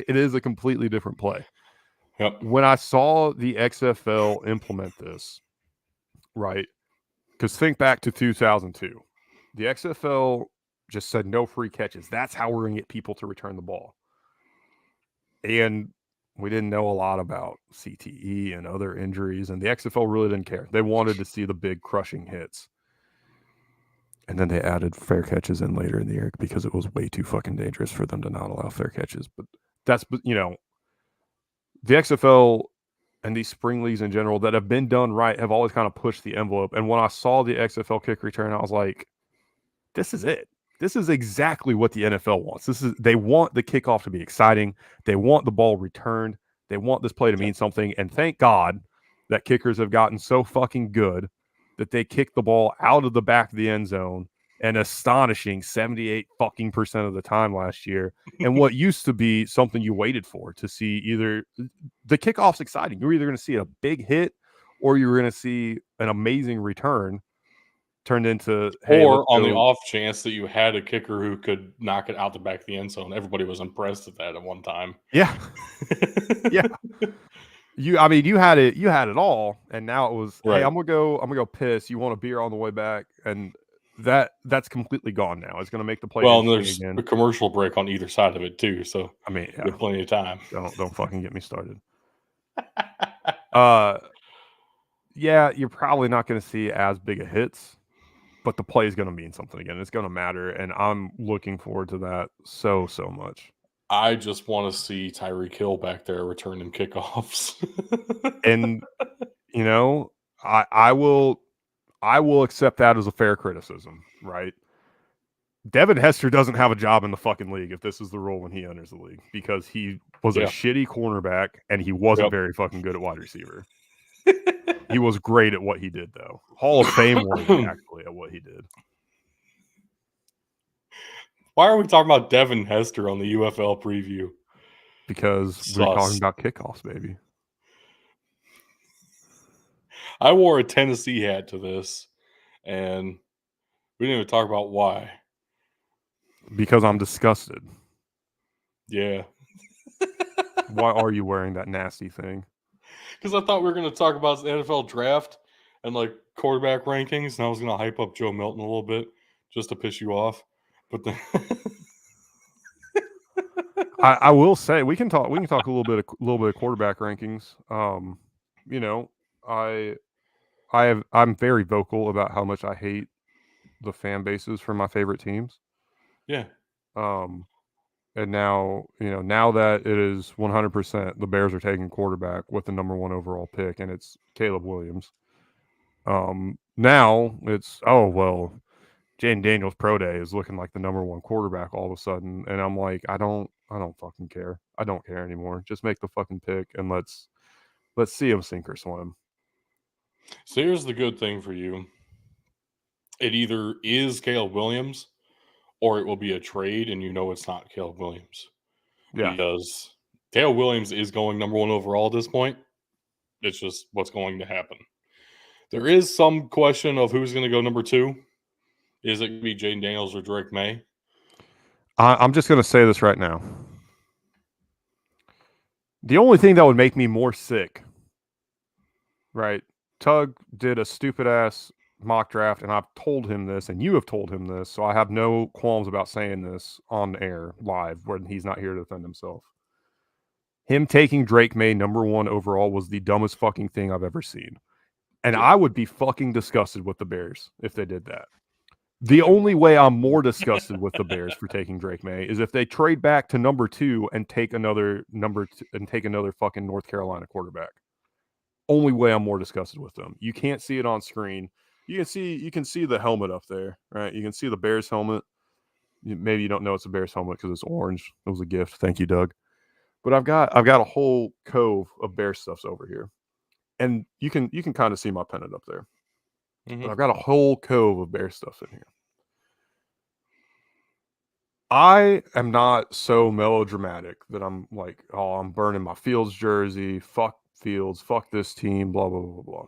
S2: it is a completely different play.
S1: Yep.
S2: When I saw the XFL implement this, right? Because think back to 2002. The XFL just said no free catches. That's how we're going to get people to return the ball. And we didn't know a lot about CTE and other injuries, and the XFL really didn't care. They wanted to see the big crushing hits. And then they added fair catches in later in the year because it was way too fucking dangerous for them to not allow fair catches. But that's, you know, the XFL and these spring leagues in general that have been done right have always kind of pushed the envelope. And when I saw the XFL kick return, I was like, this is it. This is exactly what the NFL wants. They want the kickoff to be exciting. They want the ball returned. They want this play to mean something. And thank God that kickers have gotten so fucking good that they kick the ball out of the back of the end zone an astonishing 78% of the time last year. And what used to be something you waited for to see, either the kickoff's exciting. You're either going to see a big hit or you're going to see an amazing return turned into, hey,
S1: or on the off chance that you had a kicker who could knock it out the back of the end zone. Everybody was impressed at that at one time.
S2: Yeah. Yeah. You had it all, and now it was,
S1: right.
S2: Hey, I'm gonna go piss. You want a beer on the way back? And that's completely gone now. It's gonna make the play.
S1: Well, and there's
S2: again.
S1: a commercial break on either side of it too. So
S2: I mean,
S1: you have plenty of time.
S2: Don't fucking get me started. Yeah, you're probably not gonna see as big a hits, but the play is gonna mean something again. It's gonna matter, and I'm looking forward to that so much.
S1: I just want to see Tyreek Hill back there returning kickoffs.
S2: And you know, I will accept that as a fair criticism, right? Devin Hester doesn't have a job in the fucking league if this is the rule when he enters the league, because he was a shitty cornerback and he wasn't very fucking good at wide receiver. He was great at what he did, though. Hall of Fame worthy, actually, at what he did.
S1: Why are we talking about Devin Hester on the UFL preview?
S2: Because we're talking about kickoffs, baby.
S1: I wore a Tennessee hat to this, and we didn't even talk about why.
S2: Because I'm disgusted.
S1: Yeah.
S2: Why are you wearing that nasty thing?
S1: Because I thought we were going to talk about the NFL draft and like quarterback rankings, and I was going to hype up Joe Milton a little bit just to piss you off. But then
S2: I will say we can talk a little bit of quarterback rankings. You know, I'm very vocal about how much I hate the fan bases for my favorite teams.
S1: Yeah.
S2: And now, you know, now that it is 100%, the Bears are taking quarterback with the number 1 overall pick, and it's Caleb Williams. Now it's, oh, well, Jaden Daniels Pro Day is looking like the number 1 quarterback all of a sudden. And I'm like, I don't fucking care. I don't care anymore. Just make the fucking pick and let's see him sink or swim.
S1: So here's the good thing for you. It either is Caleb Williams or it will be a trade, and you know it's not Caleb Williams. Yeah. Because Caleb Williams is going number 1 overall at this point. It's just what's going to happen. There is some question of who's going to go number 2. Is it going to be Jaden Daniels or Drake May?
S2: I'm just going to say this right now. The only thing that would make me more sick, right? Tug did a stupid-ass mock draft, and I've told him this, and you have told him this, so I have no qualms about saying this on air live when he's not here to defend himself. Him taking Drake May number 1 overall was the dumbest fucking thing I've ever seen. And I would be fucking disgusted with the Bears if they did that. The only way I'm more disgusted with the Bears for taking Drake May is if they trade back to number 2 and take another fucking North Carolina quarterback. Only way I'm more disgusted with them. You can't see it on screen. You can see the helmet up there, right? You can see the Bears helmet. Maybe you don't know it's a Bears helmet because it's orange. It was a gift. Thank you, Doug. But I've got a whole cove of Bears stuffs over here, and you can kind of see my pennant up there. But I've got a whole cove of Bears stuff in here. I am not so melodramatic that I'm like, oh, I'm burning my Fields jersey. Fuck Fields. Fuck this team. Blah blah blah blah.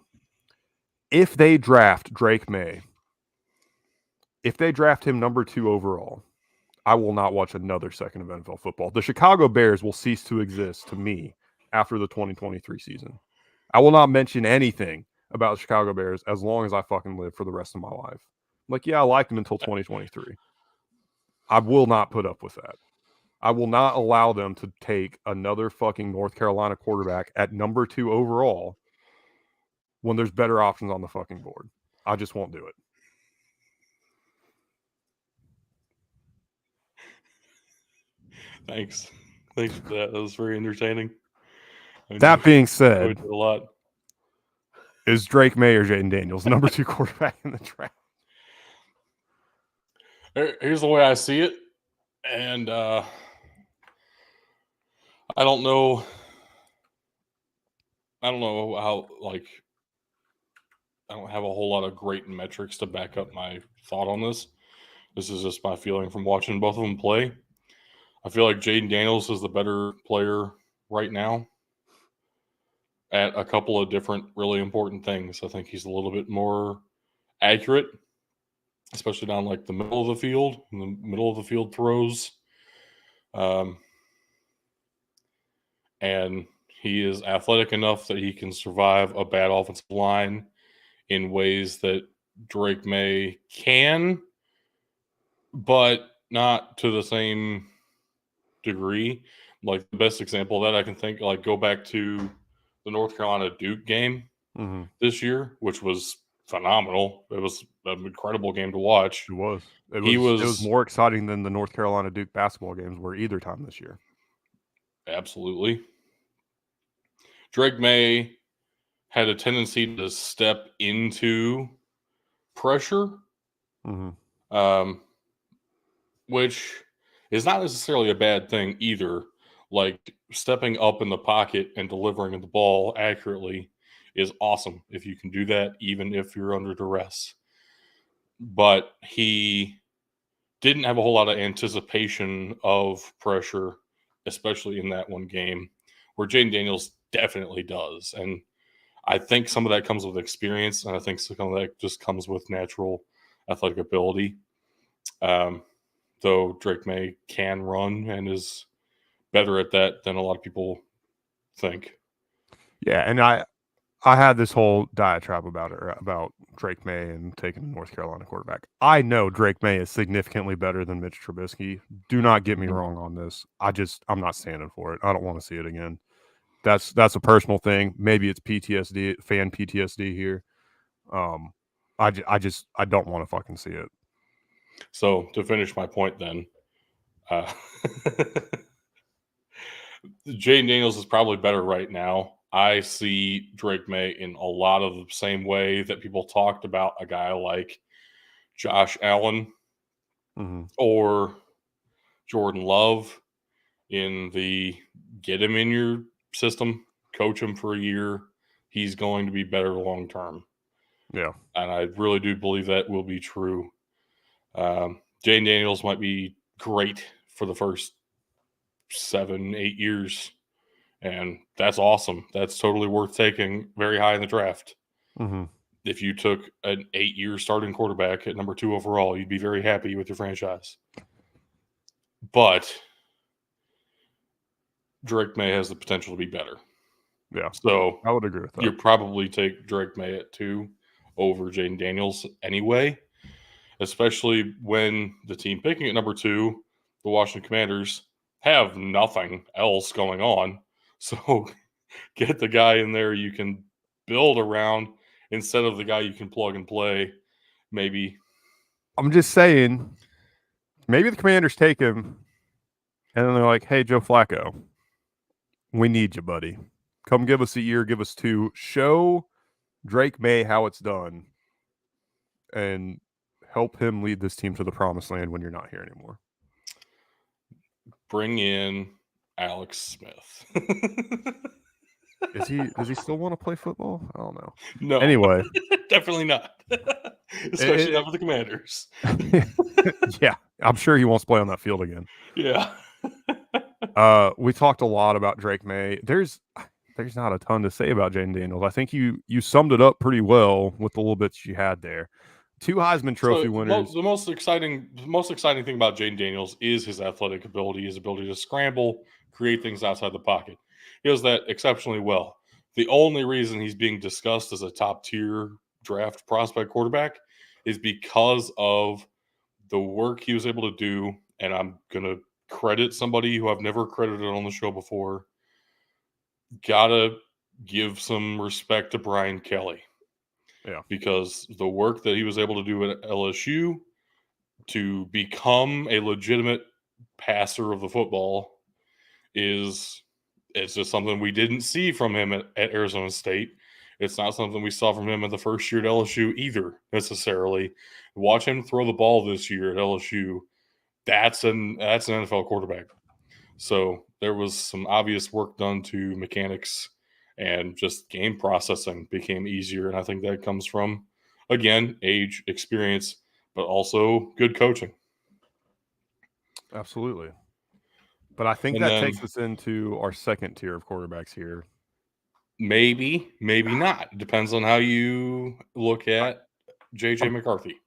S2: If they draft Drake May, if they draft him number 2 overall, I will not watch another second of NFL football. The Chicago Bears will cease to exist to me after the 2023 season. I will not mention anything about the Chicago Bears as long as I fucking live for the rest of my life. Like, yeah, I liked them until 2023. I will not put up with that. I will not allow them to take another fucking North Carolina quarterback at number 2 overall when there's better options on the fucking board. I just won't do it.
S1: Thanks for that. That was very entertaining.
S2: That being said,
S1: a lot.
S2: Is Drake May or Jaden Daniels number 2 quarterback in the draft?
S1: Here's the way I see it, and I don't know. I don't know how, like, I don't have a whole lot of great metrics to back up my thought on this. This is just my feeling from watching both of them play. I feel like Jaden Daniels is the better player right now at a couple of different really important things. I think he's a little bit more accurate, especially down like the middle of the field, in the middle of the field throws. And he is athletic enough that he can survive a bad offensive line in ways that Drake May can, but not to the same degree. Like, the best example that I can think, like, go back to the North Carolina Duke game this year, which was phenomenal. It was an incredible game to watch.
S2: It was. It was more exciting than the North Carolina Duke basketball games were either time this year.
S1: Absolutely. Drake May had a tendency to step into pressure, which is not necessarily a bad thing either. Like, stepping up in the pocket and delivering the ball accurately is awesome if you can do that, even if you're under duress. But he didn't have a whole lot of anticipation of pressure, especially in that one game, where Jaden Daniels definitely does. And I think some of that comes with experience, and I think some of that just comes with natural athletic ability. Though Drake May can run and is better at that than a lot of people think.
S2: Yeah, and I had this whole diatribe about Drake May and taking a North Carolina quarterback. I know Drake May is significantly better than Mitch Trubisky. Do not get me wrong on this. I'm not standing for it. I don't want to see it again. That's a personal thing. Maybe it's PTSD, fan PTSD here. I don't want to fucking see it.
S1: So to finish my point, then, Jaden Daniels is probably better right now. I see Drake May in a lot of the same way that people talked about a guy like Josh Allen or Jordan Love, in the get him in your system, coach him for a year, he's going to be better long term.
S2: Yeah.
S1: And I really do believe that will be true. Jaden Daniels might be great for the first 7-8 years, and that's awesome. That's totally worth taking very high in the draft. If you took an 8-year starting quarterback at number 2 overall, you'd be very happy with your franchise. But Drake May has the potential to be better.
S2: Yeah.
S1: So
S2: I would agree with that.
S1: You probably take Drake May at 2 over Jaden Daniels anyway, especially when the team picking at number 2, the Washington Commanders, have nothing else going on. So get the guy in there you can build around instead of the guy you can plug and play maybe
S2: I'm just saying, maybe the Commanders take him, and then they're like, "Hey, Joe Flacco, we need you, buddy. Come give us a year, give us 2. Show Drake May how it's done, and help him lead this team to the promised land when you're not here anymore."
S1: Bring in Alex Smith.
S2: Does he still want to play football? I don't know.
S1: No.
S2: Anyway,
S1: Definitely not. Especially not for the Commanders.
S2: yeah, I'm sure he wants to play on that field again.
S1: Yeah.
S2: We talked a lot about Drake May. There's not a ton to say about Jaden Daniels. I think you summed it up pretty well with the little bits you had there. 2 Heisman Trophy winners.
S1: The most exciting thing about Jaden Daniels is his athletic ability, his ability to scramble, create things outside the pocket. He does that exceptionally well. The only reason he's being discussed as a top tier draft prospect quarterback is because of the work he was able to do. And I'm going to credit somebody who I've never credited on the show before. Gotta give some respect to Brian Kelly.
S2: Yeah.
S1: Because the work that he was able to do at LSU to become a legitimate passer of the football it's just something we didn't see from him at Arizona State. It's not something we saw from him in the first year at LSU either, necessarily. Watch him throw the ball this year at LSU. That's an NFL quarterback. So there was some obvious work done to mechanics, and just game processing became easier. And I think that comes from, again, age, experience, but also good coaching.
S2: Absolutely. But I think that takes us into our second tier of quarterbacks here.
S1: Maybe not. It depends on how you look at JJ McCarthy.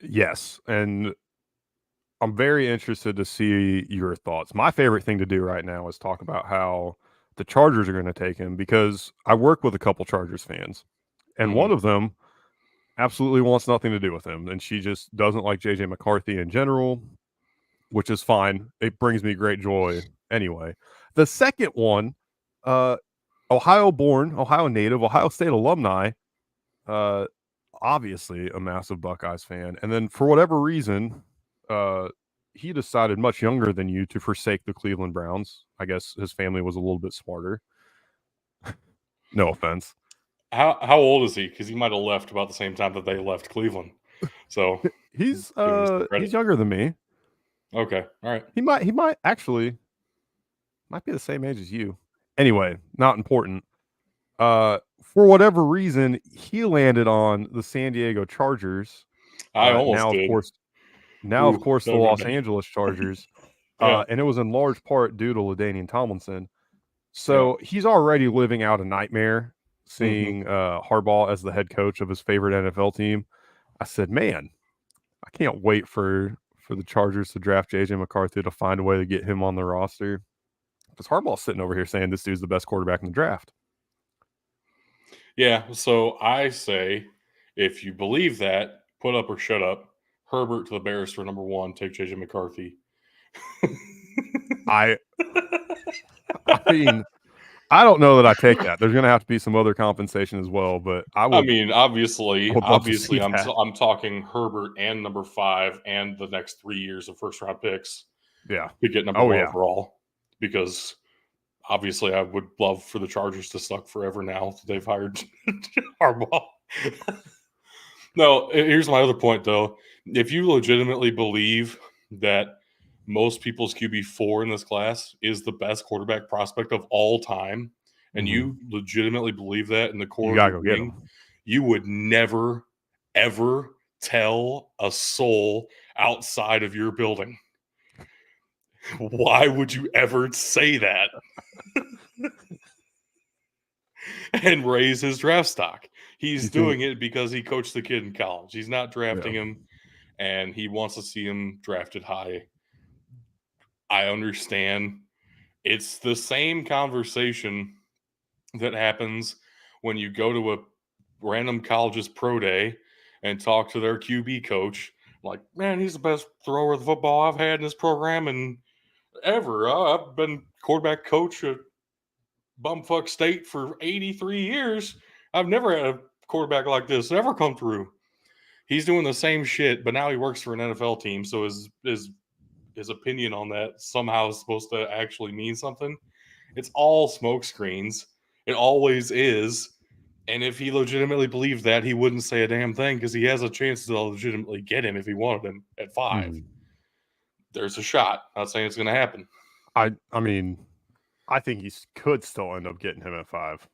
S2: Yes. And I'm very interested to see your thoughts. My favorite thing to do right now is talk about how the Chargers are going to take him, because I work with a couple Chargers fans, and one of them absolutely wants nothing to do with him, and she just doesn't like JJ McCarthy in general, which is fine. It brings me great joy anyway. The second one, Ohio-born, Ohio native, Ohio State alumni, obviously a massive Buckeyes fan, and then for whatever reason, he decided much younger than you to forsake the Cleveland Browns. I guess his family was a little bit smarter. No offense.
S1: How old is he? Because he might have left about the same time that they left Cleveland. So
S2: he's younger than me.
S1: Okay, all right.
S2: He might actually be the same age as you. Anyway, not important. For whatever reason, he landed on the San Diego Chargers.
S1: I almost
S2: now,
S1: did.
S2: Of course, the Los Angeles Chargers. And it was in large part due to LaDainian Tomlinson. So he's already living out a nightmare seeing Harbaugh as the head coach of his favorite NFL team. I said, man, I can't wait for the Chargers to draft JJ McCarthy to find a way to get him on the roster. Because Harbaugh's sitting over here saying this dude's the best quarterback in the draft.
S1: Yeah, so I say, if you believe that, put up or shut up. Herbert to the Bears for number 1. Take JJ McCarthy.
S2: I mean, I don't know that I take that. There's going to have to be some other compensation as well, but I mean,
S1: obviously, I'm talking Herbert and number 5 and the next 3 years of first round picks.
S2: Yeah,
S1: to get number 1 overall, because obviously I would love for the Chargers to suck forever now that they've hired Harbaugh. No, here's my other point though. If you legitimately believe that most people's QB4 in this class is the best quarterback prospect of all time, and you legitimately believe that in the core of your being, you would never, ever tell a soul outside of your building. Why would you ever say that? And raise his draft stock? He's doing it because he coached the kid in college. He's not drafting him, and he wants to see him drafted high. I understand. It's the same conversation that happens when you go to a random college's pro day and talk to their QB coach. Like, man, he's the best thrower of the football I've had in this program and ever. I've been quarterback coach at bumfuck State for 83 years. I've never had a quarterback like this ever come through. He's doing the same shit, but now he works for an NFL team, so his opinion on that somehow is supposed to actually mean something. It's all smoke screens. It always is. And if he legitimately believed that, he wouldn't say a damn thing because he has a chance to legitimately get him if he wanted him at 5.
S2: Mhm.
S1: There's a shot. Not saying it's going to happen.
S2: I mean, I think he could still end up getting him at 5.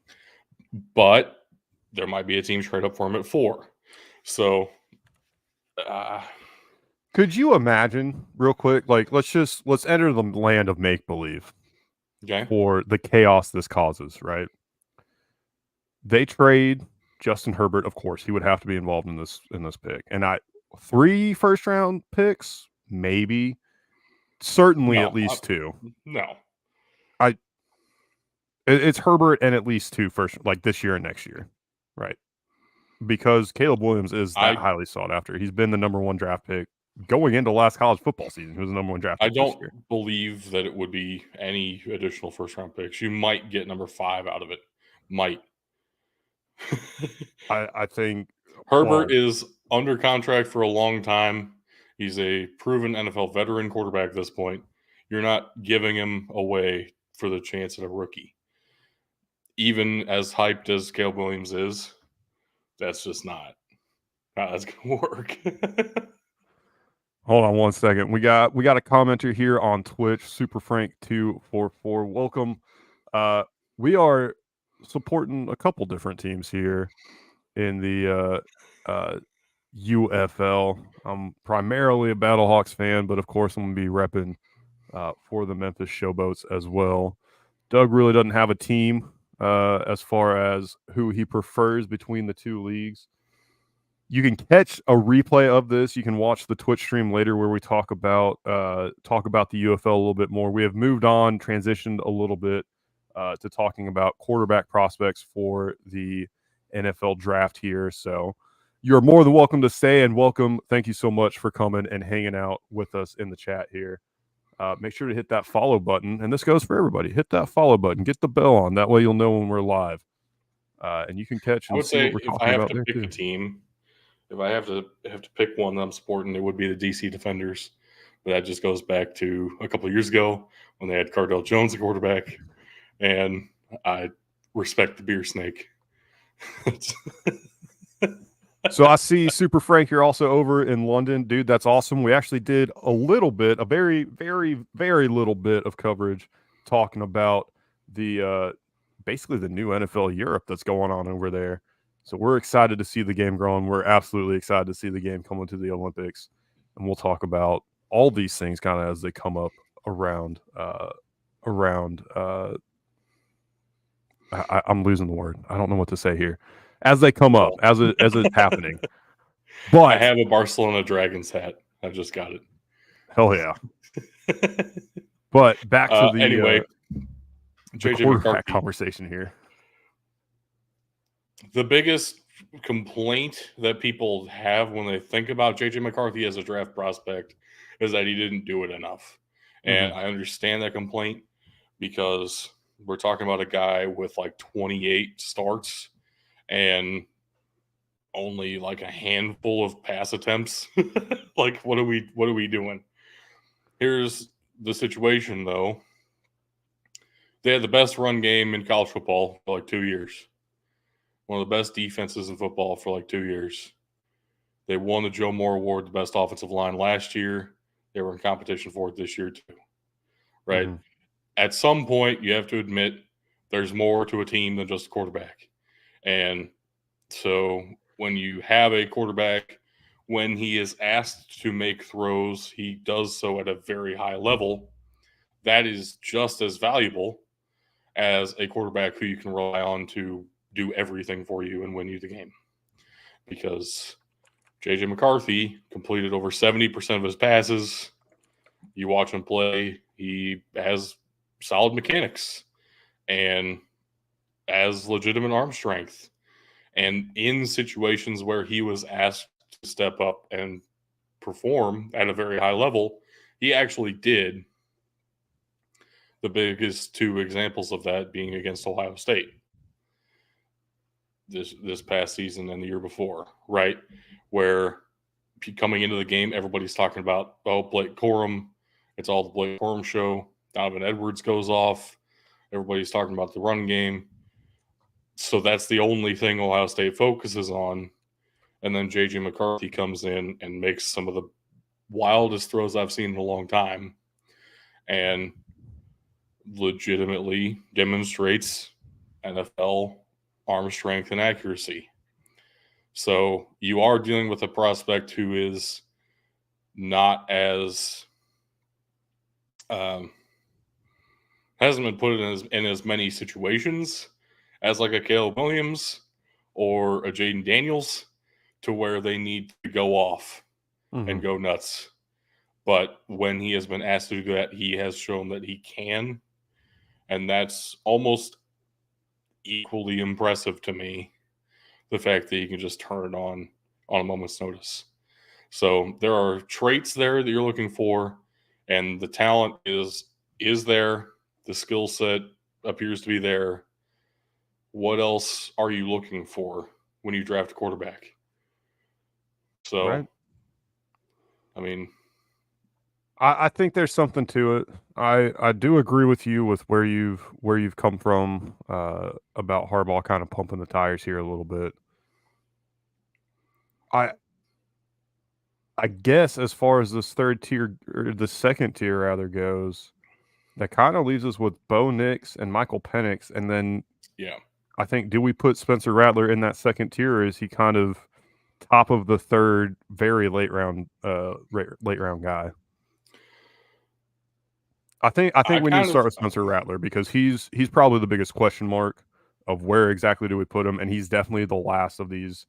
S1: But there might be a team trade up for him at 4. So,
S2: could you imagine, real quick, like let's enter the land of make believe
S1: okay.
S2: for the chaos this causes, right? They trade Justin Herbert, of course, he would have to be involved in this pick. And 3 first round picks, maybe, certainly
S1: No,
S2: at least 2.
S1: No.
S2: It's Herbert and at least 2 first, like this year and next year, right? Because Caleb Williams is that highly sought after. He's been the number 1 draft pick going into last college football season. He was the number 1 draft pick this year.
S1: I don't believe that it would be any additional first round picks. You might get number 5 out of it. Might.
S2: I think
S1: Herbert is under contract for a long time. He's a proven NFL veteran quarterback at this point. You're not giving him away for the chance at a rookie. Even as hyped as Caleb Williams is, that's just not how that's going to work.
S2: Hold on one second. We got a commenter here on Twitch, Super Frank 244. Welcome. We are supporting a couple different teams here in the UFL. I'm primarily a Battlehawks fan, but of course I'm going to be repping for the Memphis Showboats as well. Doug really doesn't have a team as far as who he prefers between the 2 leagues. You can catch a replay of this. You can watch the Twitch stream later where we talk about the UFL a little bit more. We have moved on, transitioned a little bit to talking about quarterback prospects for the NFL draft here. So you're more than welcome to stay, and welcome. Thank you so much for coming and hanging out with us in the chat here. Make sure to hit that follow button, and this goes for everybody. Hit that follow button. Get the bell on. That way you'll know when we're live, and you can catch and see what we're talking about there too.
S1: If I have to pick a team, if I have to pick one that I'm supporting, it would be the DC Defenders. But that just goes back to a couple of years ago when they had Cardell Jones, the quarterback, and I respect the beer snake.
S2: So I see Super Frank, you're also over in London. Dude, that's awesome. We actually did a very, very, very little bit of coverage talking about the basically the new NFL Europe that's going on over there. So we're excited to see the game growing. We're absolutely excited to see the game come into the Olympics. And we'll talk about all these things kind of as they come up around I'm losing the word. I don't know what to say here. As they come up, as it's happening. But
S1: I have a Barcelona Dragons hat. I just got it.
S2: Hell yeah. But back to the
S1: anyway,
S2: the quarterback conversation here.
S1: The biggest complaint that people have when they think about JJ McCarthy as a draft prospect is that he didn't do it enough. And I understand that complaint because we're talking about a guy with like 28 starts and only like a handful of pass attempts. Like, what are we doing? Here's the situation, though. They had the best run game in college football for like 2 years. One of the best defenses in football for like 2 years. They won the Joe Moore Award, the best offensive line last year. They were in competition for it this year too. Right? At some point, you have to admit there's more to a team than just a quarterback. And so when you have a quarterback, when he is asked to make throws, he does so at a very high level. That is just as valuable as a quarterback who you can rely on to do everything for you and win you the game. Because JJ McCarthy completed over 70% of his passes. You watch him play, he has solid mechanics and has legitimate arm strength. And in situations where he was asked to step up and perform at a very high level, he actually did. The biggest 2 examples of that being against Ohio State. this past season and the year before, right? Where coming into the game, everybody's talking about, Blake Corum. It's all the Blake Corum show. Donovan Edwards goes off. Everybody's talking about the run game. So that's the only thing Ohio State focuses on. And then J.J. McCarthy comes in and makes some of the wildest throws I've seen in a long time and legitimately demonstrates NFL arm strength and accuracy. So you are dealing with a prospect who is not as hasn't been put in as many situations as like a Caleb Williams or a Jaden Daniels to where they need to go off and go nuts. But when he has been asked to do that, he has shown that he can. And that's almost equally impressive to me, the fact that you can just turn it on a moment's notice. So there are traits there that you're looking for, and the talent is there. The skill set appears to be there. What else are you looking for when you draft a quarterback? So,
S2: right.
S1: I mean,
S2: I think there's something to it. I do agree with you with where you've come from about Harbaugh kind of pumping the tires here a little bit. I guess as far as this third tier or the second tier rather goes, that kind of leaves us with Bo Nix and Michael Penix, and then
S1: yeah,
S2: I think, do we put Spencer Rattler in that second tier, or is he kind of top of the third, very late round guy? I think we need to start with Spencer Rattler because he's probably the biggest question mark of where exactly do we put him, and he's definitely the last of these.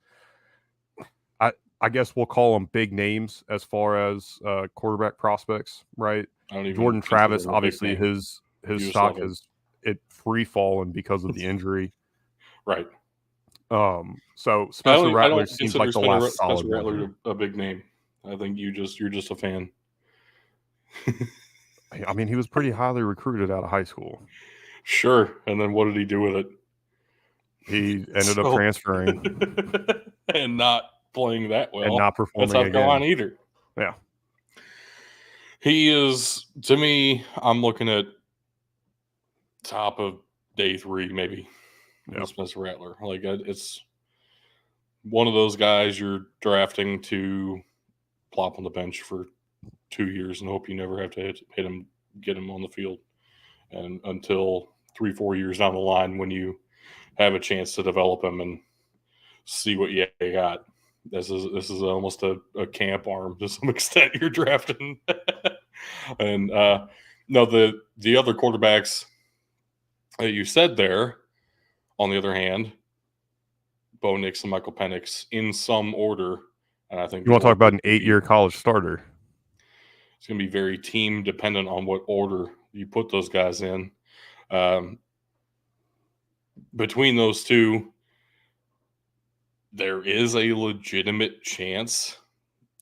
S2: I guess we'll call them big names as far as quarterback prospects, right? Jordan Travis, obviously his stock has free fallen because of the injury,
S1: right?
S2: So Spencer Rattler seems like the last solid
S1: Spencer Rattler a big name. I think you're just a fan.
S2: I mean, he was pretty highly recruited out of high school.
S1: Sure, and then what did he do with it?
S2: He ended up transferring
S1: and not playing that well,
S2: and not performing
S1: at South Carolina
S2: again.
S1: either.
S2: Yeah,
S1: he is, to me. I'm looking at top of day 3, maybe.
S2: Yeah.
S1: Spencer Rattler, like it's one of those guys you're drafting to plop on the bench for 2 years and hope you never have to hit him, get him on the field, and until 3-4 years down the line when you have a chance to develop him and see what you got. This is almost a camp arm to some extent you're drafting. And no, the other quarterbacks that you said there, on the other hand, Bo Nix and Michael Penix in some order. And I think
S2: you want to talk about an 8-year college starter.
S1: It's going to be very team dependent on what order you put those guys in. Between those two, there is a legitimate chance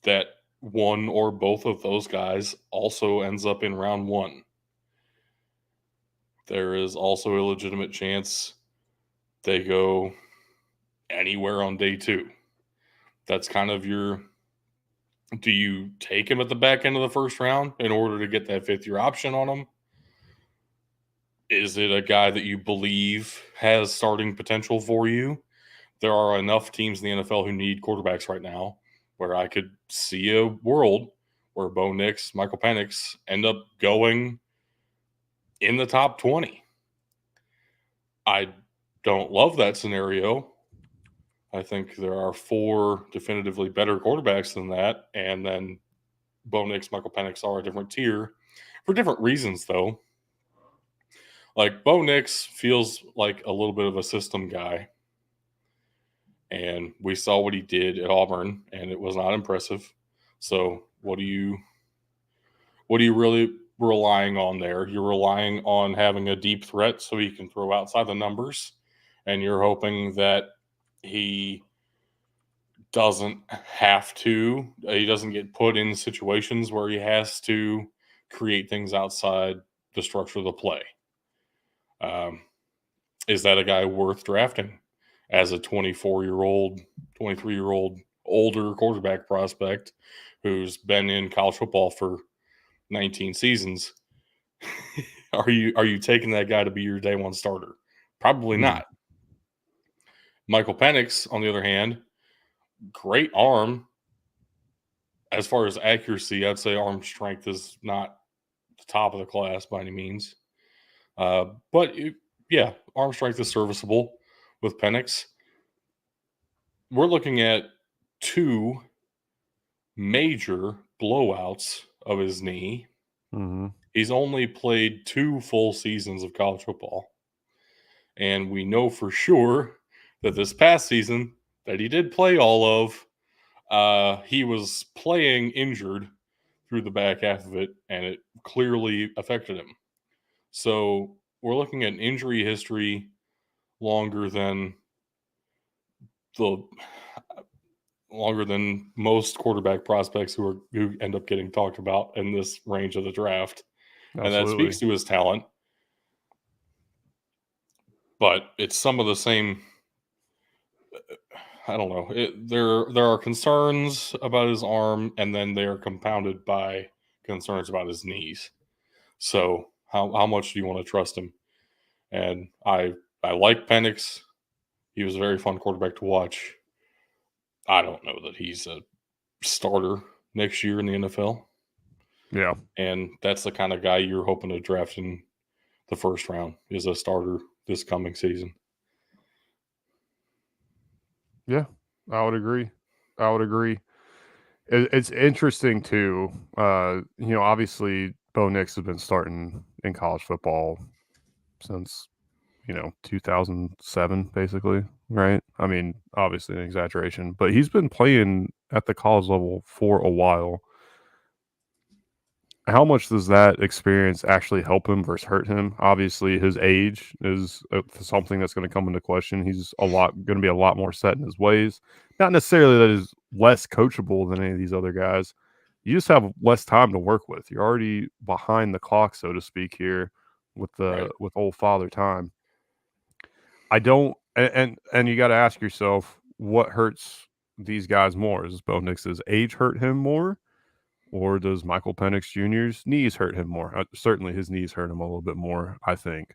S1: that one or both of those guys also ends up in round 1. There is also a legitimate chance they go anywhere on day 2. That's kind of your, do you take him at the back end of the first round in order to get that 5th-year option on him? Is it a guy that you believe has starting potential for you? There are enough teams in the NFL who need quarterbacks right now where I could see a world where Bo Nix, Michael Penix end up going in the top 20. I don't love that scenario. I think there are 4 definitively better quarterbacks than that, and then Bo Nix, Michael Penix are a different tier for different reasons, though. Like, Bo Nix feels like a little bit of a system guy, and we saw what he did at Auburn, and it was not impressive. So what are you really relying on there? You're relying on having a deep threat so he can throw outside the numbers, and you're hoping that he doesn't get put in situations where he has to create things outside the structure of the play. Is that a guy worth drafting as a 24-year-old, 23-year-old older quarterback prospect who's been in college football for 19 seasons. Are you taking that guy to be your day one starter? Probably not. Michael Penix, on the other hand, great arm. As far as accuracy, I'd say arm strength is not the top of the class by any means. But yeah, arm strength is serviceable with Penix. We're looking at 2 major blowouts of his knee. He's only played 2 full seasons of college football. And we know for sure that this past season that he did play all of, he was playing injured through the back half of it, and it clearly affected him. So we're looking at an injury history longer than most quarterback prospects who end up getting talked about in this range of the draft.
S2: Absolutely.
S1: And that speaks to his talent. But it's some of the same. I don't know. There are concerns about his arm, and then they are compounded by concerns about his knees. So how much do you want to trust him? And I like Penix. He was a very fun quarterback to watch. I don't know that he's a starter next year in the NFL.
S2: Yeah.
S1: And that's the kind of guy you're hoping to draft in the first round, is a starter this coming season.
S2: Yeah, I would agree. It's interesting too. Obviously Bo Nix has been starting in college football since 2007, basically, right? I mean, obviously an exaggeration, but he's been playing at the college level for a while. How much does that experience actually help him versus hurt him? Obviously, his age is something that's going to come into question. He's going to be a lot more set in his ways. Not necessarily that he's less coachable than any of these other guys. You just have less time to work with. You're already behind the clock, so to speak, here with with old father time. I don't, and you got to ask yourself, what hurts these guys more? Does Bo Nix's age hurt him more? Or does Michael Penix Jr.'s knees hurt him more? Certainly his knees hurt him a little bit more, I think.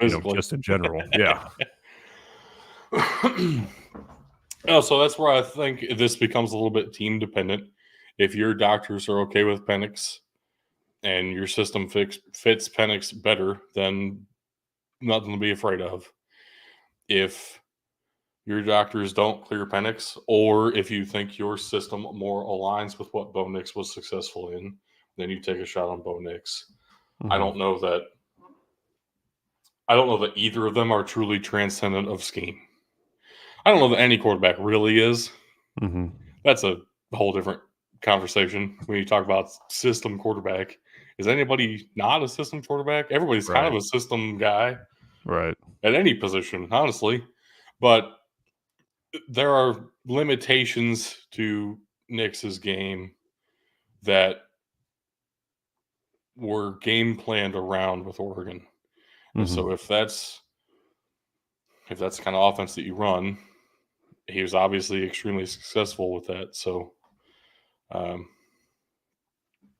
S1: Physically.
S2: Just in general. Yeah.
S1: So that's where I think this becomes a little bit team dependent. If your doctors are okay with Penix and your system fits Penix better, then nothing to be afraid of. If your doctors don't clear Penix, or if you think your system more aligns with what Bo Nix was successful in, then you take a shot on Bo Nix. I don't know that either of them are truly transcendent of scheme. I don't know that any quarterback really is. That's a whole different conversation when you talk about system quarterback. Is anybody not a system quarterback? Everybody's kind of a system guy.
S2: Right.
S1: At any position, honestly. But there are limitations to Nix's game that were game planned around with Oregon. And so if that's the kind of offense that you run, he was obviously extremely successful with that. So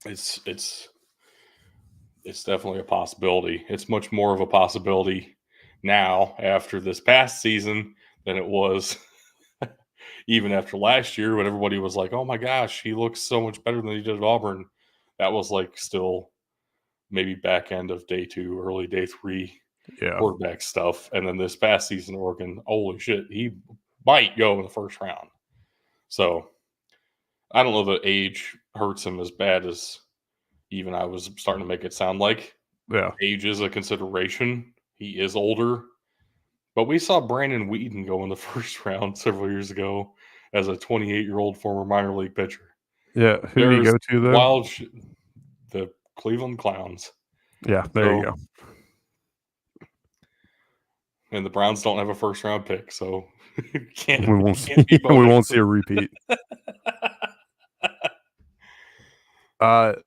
S1: it's definitely a possibility. It's much more of a possibility now after this past season than it was even after last year, when everybody was like, oh my gosh, he looks so much better than he did at Auburn. That was like still maybe back end of day 2, early day 3 quarterback stuff. And then this past season, Oregon, holy shit, he might go in the first round. So I don't know that age hurts him as bad as even I was starting to make it sound like.
S2: Yeah.
S1: Age is a consideration. He is older. But we saw Brandon Wheaton go in the first round several years ago as a 28-year-old former minor league pitcher.
S2: Yeah. Who did he go to, though?
S1: The Cleveland Clowns.
S2: Yeah, there you go.
S1: And the Browns don't have a first-round pick, so
S2: we won't see a repeat. The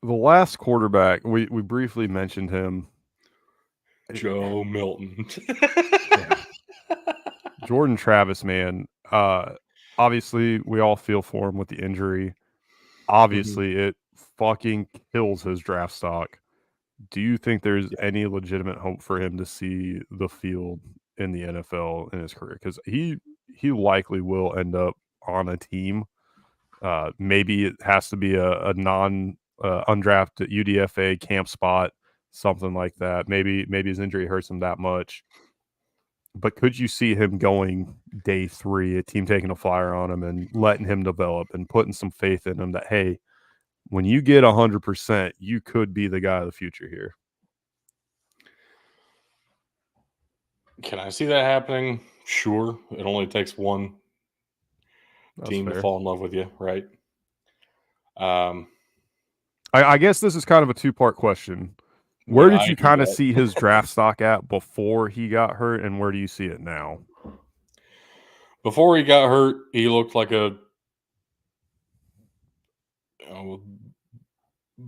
S2: last quarterback, we briefly mentioned him.
S1: Joe Milton.
S2: Jordan Travis, man. Obviously, we all feel for him with the injury. Obviously, it fucking kills his draft stock. Do you think there's any legitimate hope for him to see the field in the NFL in his career? Because he likely will end up on a team. Maybe it has to be a non undrafted UDFA camp spot, something like that. Maybe his injury hurts him that much. But could you see him going day 3, a team taking a flyer on him and letting him develop and putting some faith in him that, hey, when you get 100%, you could be the guy of the future here?
S1: Can I see that happening? Sure. It only takes one
S2: That's
S1: team to
S2: fair.
S1: fall in love with you, right?
S2: I guess this is kind of a two-part question. Where
S1: Yeah,
S2: did
S1: I
S2: you
S1: do
S2: kind of
S1: that.
S2: see his draft stock at before he got hurt, and where do you see it now?
S1: Before he got hurt, he looked like a you know,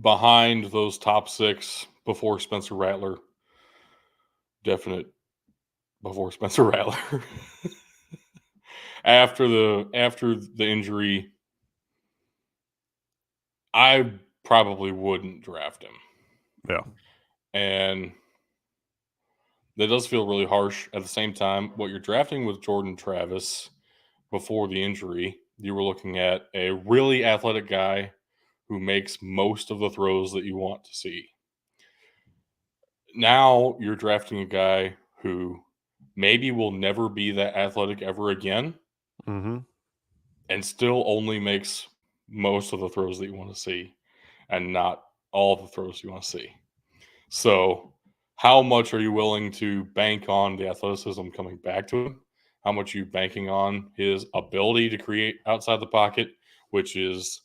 S1: behind those top 6 before Spencer Rattler. Definite before Spencer Rattler. after the injury, I probably wouldn't draft him.
S2: Yeah.
S1: And that does feel really harsh. At the same time, what you're drafting with Jordan Travis before the injury, you were looking at a really athletic guy who makes most of the throws that you want to see. Now you're drafting a guy who maybe will never be that athletic ever again
S2: Mm-hmm.
S1: and still only makes most of the throws that you want to see and not all the throws you want to see. So, how much are you willing to bank on the athleticism coming back to him? How much are you banking on his ability to create outside the pocket, which is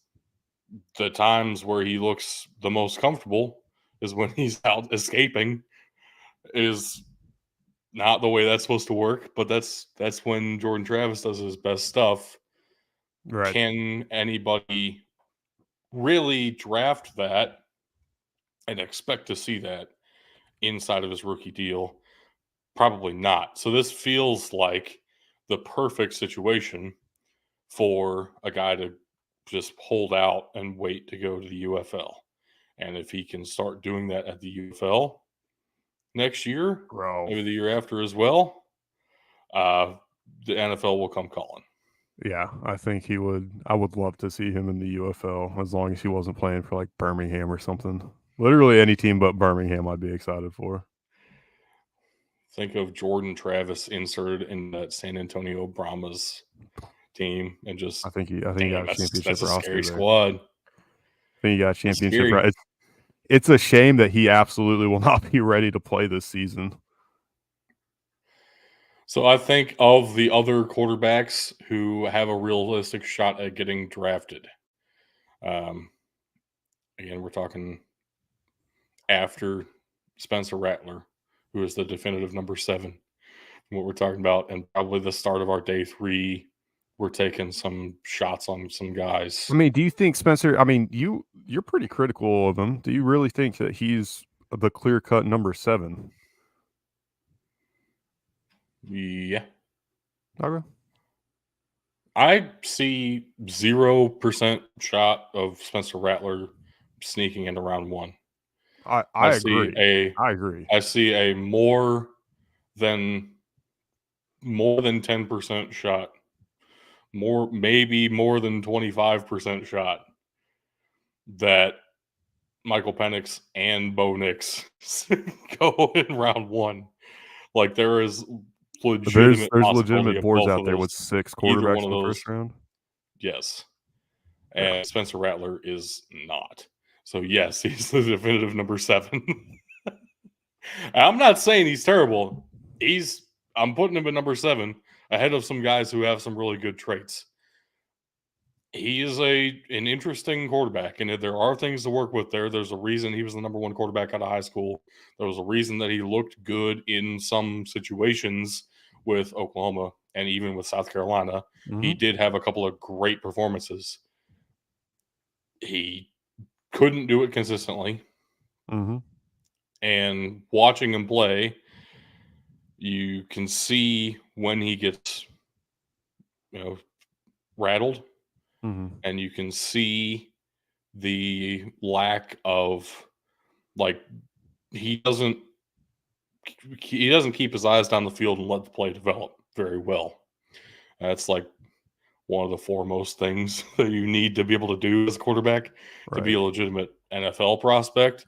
S1: the times where he looks the most comfortable is when he's out escaping, is not the way that's supposed to work, but that's when Jordan Travis does his best stuff.
S2: Right.
S1: Can anybody really draft that and expect to see that inside of his rookie deal? Probably not. So this feels like the perfect situation for a guy to just hold out and wait to go to the UFL. And if he can start doing that at the UFL next year,
S2: Bro.
S1: maybe the year after as well, uh, the NFL will come calling.
S2: Yeah, I think he would. I would love to see him in the UFL as long as he wasn't playing for like Birmingham or something. Literally any team but Birmingham, I'd be excited for.
S1: Think of Jordan Travis inserted in that San Antonio Brahmas team and just,
S2: I think he got
S1: damn,
S2: a championship
S1: that's a
S2: roster
S1: scary
S2: there.
S1: squad.
S2: I think he got a
S1: That's
S2: championship.
S1: scary.
S2: It's a shame that he absolutely will not be ready to play this season.
S1: So I think of the other quarterbacks who have a realistic shot at getting drafted. Um, Again, we're talking after Spencer Rattler, who is the definitive number 7. What we're talking about, and probably the start of our day 3, we're taking some shots on some
S2: I
S1: guys.
S2: mean, do you think Spencer? I mean, you're pretty critical of him. Do you really think that he's the clear cut number 7?
S1: Yeah,
S2: Okay.
S1: I see 0% shot of Spencer Rattler sneaking into round 1. I
S2: I
S1: see
S2: agree.
S1: a
S2: I agree.
S1: I see a than more than 10% shot, maybe more than 25% shot that Michael Penix and Bo Nix go in round 1. Like, there is legitimate
S2: There's
S1: possibility
S2: legitimate
S1: of
S2: boards
S1: both
S2: out
S1: of
S2: there
S1: those.
S2: with 6
S1: Either
S2: quarterbacks
S1: one of
S2: in the
S1: those,
S2: first round.
S1: yes.
S2: Yeah.
S1: And Spencer Rattler is not. So yes, he's the definitive number 7. I'm not saying he's terrible. I'm putting him at number 7 ahead of some guys who have some really good traits. He is an interesting quarterback, and there are things to work with there. There's a reason he was the number 1 quarterback out of high school. There was a reason that he looked good in some situations with Oklahoma and even with South Carolina. He
S2: Mhm.
S1: did have a couple of great performances. He couldn't do it consistently,
S2: Mhm.
S1: and watching him play, You can see when he gets, rattled, and you can see the lack of, like, he doesn't keep his eyes down the field and let the play develop very well. That's like one of the foremost things that you need to be able to do as a quarterback to be a legitimate NFL prospect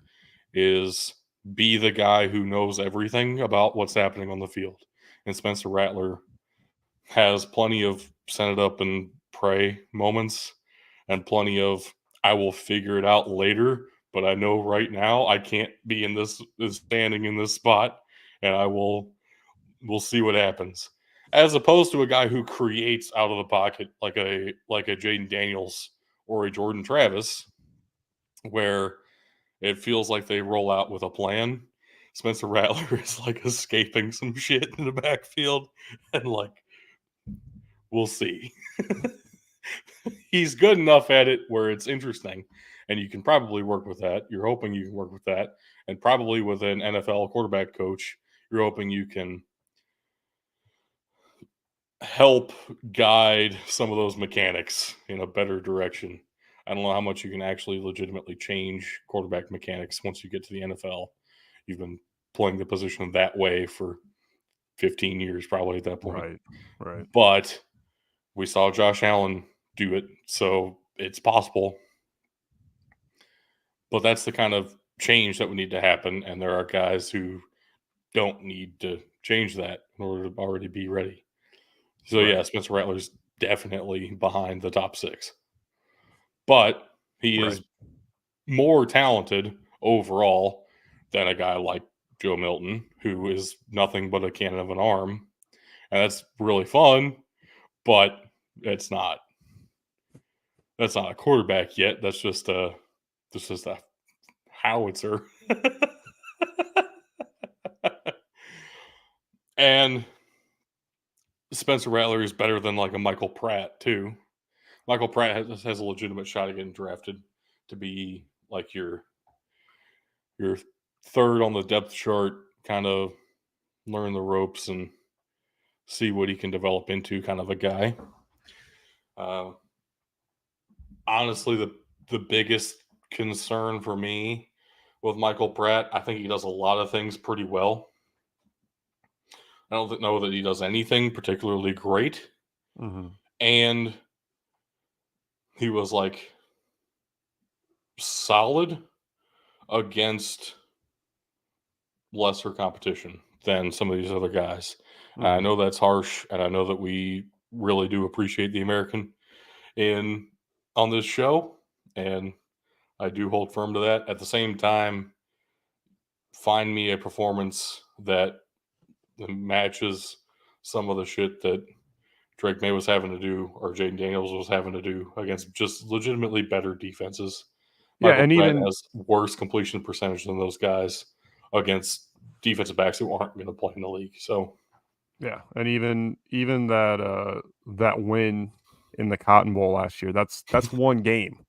S1: is be the guy who knows everything about what's happening on the field. And Spencer Rattler has plenty of set it up and pray moments and plenty of I will figure it out later, but I know right now I can't be in this standing in this spot, and we'll see what happens. As opposed to a guy who creates out of the pocket like a Jaden Daniels or a Jordan Travis, where it feels like they roll out with a plan. Spencer Rattler is like escaping some shit in the backfield, and like we'll see. He's good enough at it where it's interesting, and you can probably work with that. You're hoping you can work with that, and probably with an NFL quarterback coach, you're hoping you can help guide some of those mechanics in a better direction. I don't know how much you can actually legitimately change quarterback mechanics once you get to the NFL. You've been playing the position that way for 15 years, probably at that point.
S2: Right.
S1: But we saw Josh Allen do it, so it's possible. But that's the kind of change that would need to happen, and there are guys who don't need to change that in order to already be ready. So yeah, Spencer Rattler's definitely behind the top 6. But he is more talented overall than a guy like Joe Milton, who is nothing but a cannon of an arm. And that's really fun, but that's not a quarterback yet. That's just a howitzer. And Spencer Rattler is better than like a Michael Pratt too. Michael Pratt has a legitimate shot at getting drafted to be like your third on the depth chart, kind of learn the ropes and see what he can develop into, kind of a guy. Honestly, the biggest concern for me with Michael Pratt, I think he does a lot of things pretty well. I don't know that he does anything particularly great. And he was like solid against lesser competition than some of these other guys. I know that's harsh, and I know that we really do appreciate the American on this show, and I do hold firm to that. At the same time, find me a performance that matches some of the shit that Drake May was having to do or Jaden Daniels was having to do against just legitimately better defenses. Michael Pratt has worse completion percentage than those guys against defensive backs who aren't going to play in the league. So,
S2: yeah, and even that win in the Cotton Bowl last year, that's one game.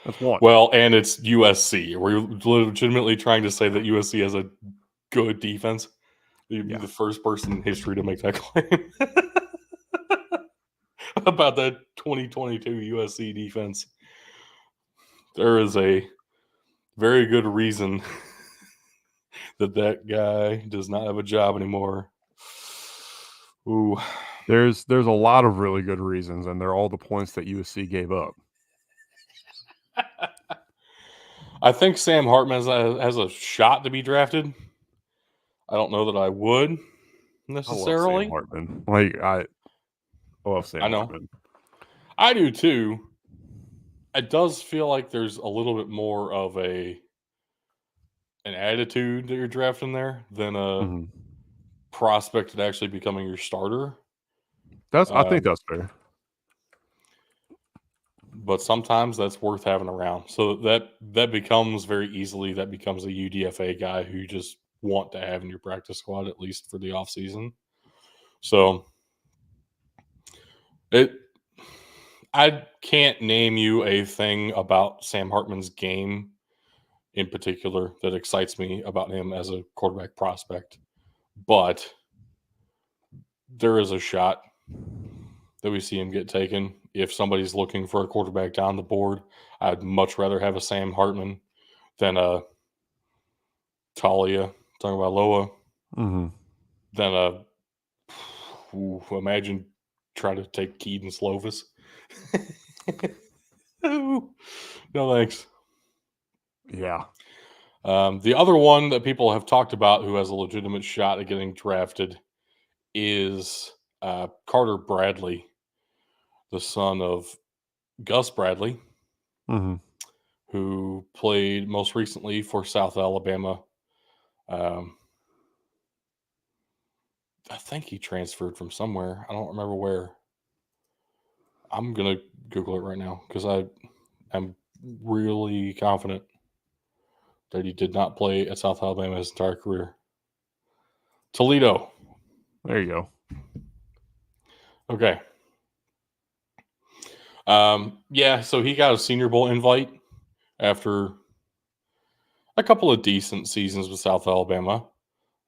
S2: That's one.
S1: Well, and it's USC. We're legitimately trying to say that USC has a good defense. You'd be the first person in history to make that claim about that 2022 USC defense. There is a very good reason that guy does not have a job anymore. Ooh.
S2: There's a lot of really good reasons, and they're all the points that USC gave up.
S1: I think Sam Hartman has a shot to be drafted. I don't know that I would necessarily.
S2: I love Sam Hartman. Like I love Sam Hartman.
S1: I do too. It does feel like there's a little bit more of an attitude that you're drafting there than a prospect at actually becoming your starter.
S2: I think that's fair.
S1: But sometimes that's worth having around. So that becomes very easily a UDFA guy who you just want to have in your practice squad, at least for the off season. So I can't name you a thing about Sam Hartman's game in particular that excites me about him as a quarterback prospect. But there is a shot that we see him get taken. If somebody's looking for a quarterback down the board, I'd much rather have a Sam Hartman than a Talia, talking about Loa,
S2: Mm-hmm.
S1: than a imagine trying to take Keaton Slovis. No thanks.
S2: Yeah.
S1: The other one that people have talked about who has a legitimate shot at getting drafted is Carter Bradley, the son of Gus Bradley,
S2: Mm-hmm.
S1: who played most recently for South Alabama. I think he transferred from somewhere. I don't remember where. I'm going to Google it right now because I am really confident that he did not play at South Alabama his entire career. Toledo.
S2: There you go.
S1: Okay. Yeah, so he got a Senior Bowl invite after a couple of decent seasons with South Alabama.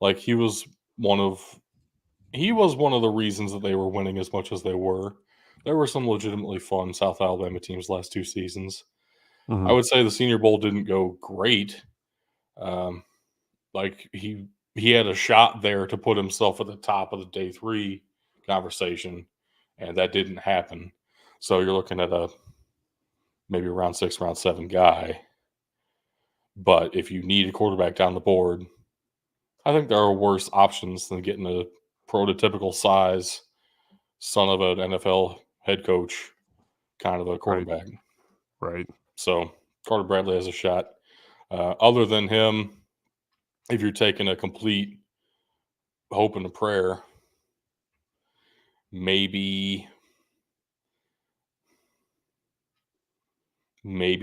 S1: Like he was one of the reasons that they were winning as much as they were. There were some legitimately fun South Alabama teams last 2 seasons.
S2: Mm-hmm.
S1: I would say the Senior Bowl didn't go great. Like he had a shot there to put himself at the top of the day 3 conversation, and that didn't happen. So you're looking at a maybe round 6, round 7 guy. But if you need a quarterback down the board, I think there are worse options than getting a prototypical size son of an NFL head coach kind of a quarterback.
S2: Right.
S1: So Carter Bradley has a shot. Other than him, if you're taking a complete hope and a prayer, maybe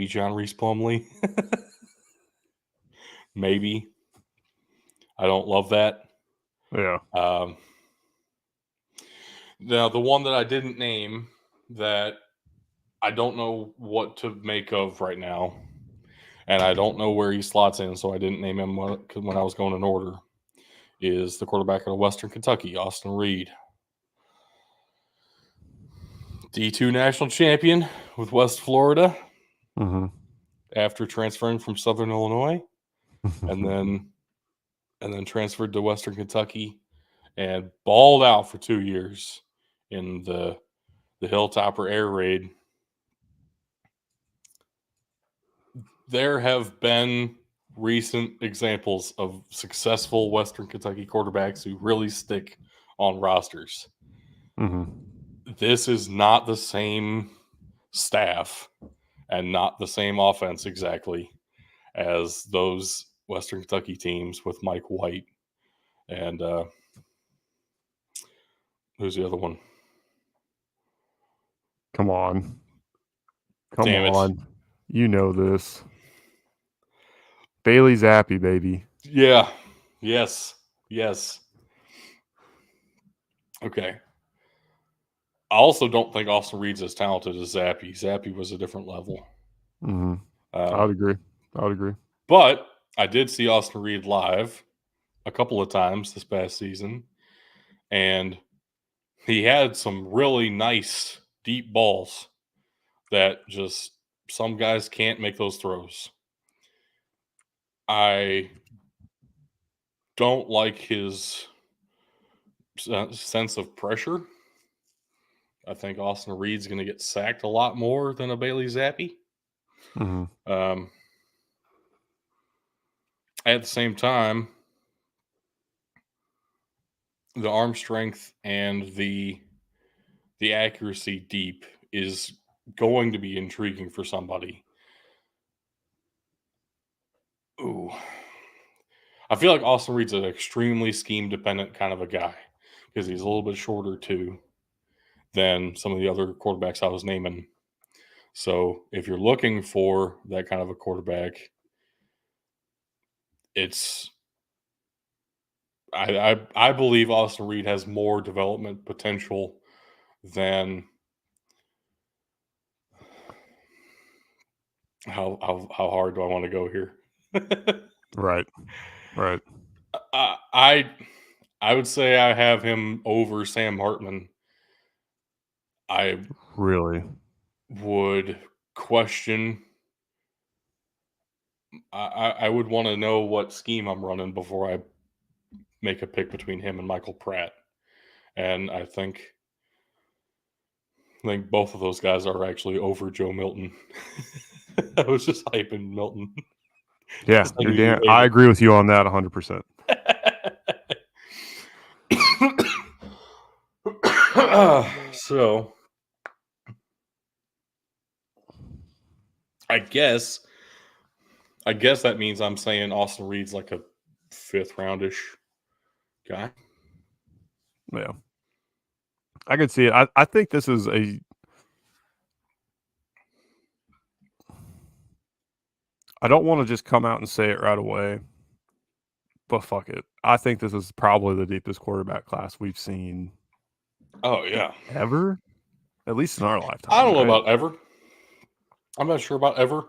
S1: John Reese Plumlee. Maybe. I don't love that.
S2: Yeah.
S1: Now, the one that I didn't name that I don't know what to make of right now, and I don't know where he slots in, so I didn't name him when I was going in order, is the quarterback out of Western Kentucky, Austin Reed. D2 national champion with West Florida
S2: Mm-hmm.
S1: after transferring from Southern Illinois, and then transferred to Western Kentucky and balled out for 2 years in the Hilltopper Air Raid. There have been recent examples of successful Western Kentucky quarterbacks who really stick on rosters.
S2: Mm-hmm.
S1: This is not the same staff and not the same offense exactly as those Western Kentucky teams with Mike White and who's the other one?
S2: Come on. Come
S1: Damn it.
S2: on. You know this. Bailey Zappi, baby.
S1: Yeah. Yes. Okay. I also don't think Austin Reed's as talented as Zappi. Zappi was a different level.
S2: Mm-hmm. I would agree.
S1: But I did see Austin Reed live a couple of times this past season, and he had some really nice deep balls that just some guys can't make those throws. I don't like his sense of pressure. I think Austin Reed's going to get sacked a lot more than a Bailey Zappi.
S2: Mm-hmm.
S1: At the same time, the arm strength and the accuracy deep is going to be intriguing for somebody. Ooh. I feel like Austin Reed's an extremely scheme dependent kind of a guy because he's a little bit shorter too than some of the other quarterbacks I was naming. So if you're looking for that kind of a quarterback, it's I believe Austin Reed has more development potential than how hard do I want to go here?
S2: Right.
S1: I I would say I have him over Sam Hartman. I
S2: Really?
S1: would question. I would want to know what scheme I'm running before I make a pick between him and Michael Pratt. And I think both of those guys are actually over Joe Milton. I was just hyping Milton.
S2: Yeah, I agree with you on that 100%.
S1: So, I guess that means I'm saying Austin Reed's like a 5th roundish guy.
S2: Yeah. I could see it. I think this is a I don't want to just come out and say it right away, but fuck it. I think this is probably the deepest quarterback class we've seen.
S1: Oh yeah,
S2: ever, at least in our lifetime.
S1: I don't know about ever. I'm not sure about ever.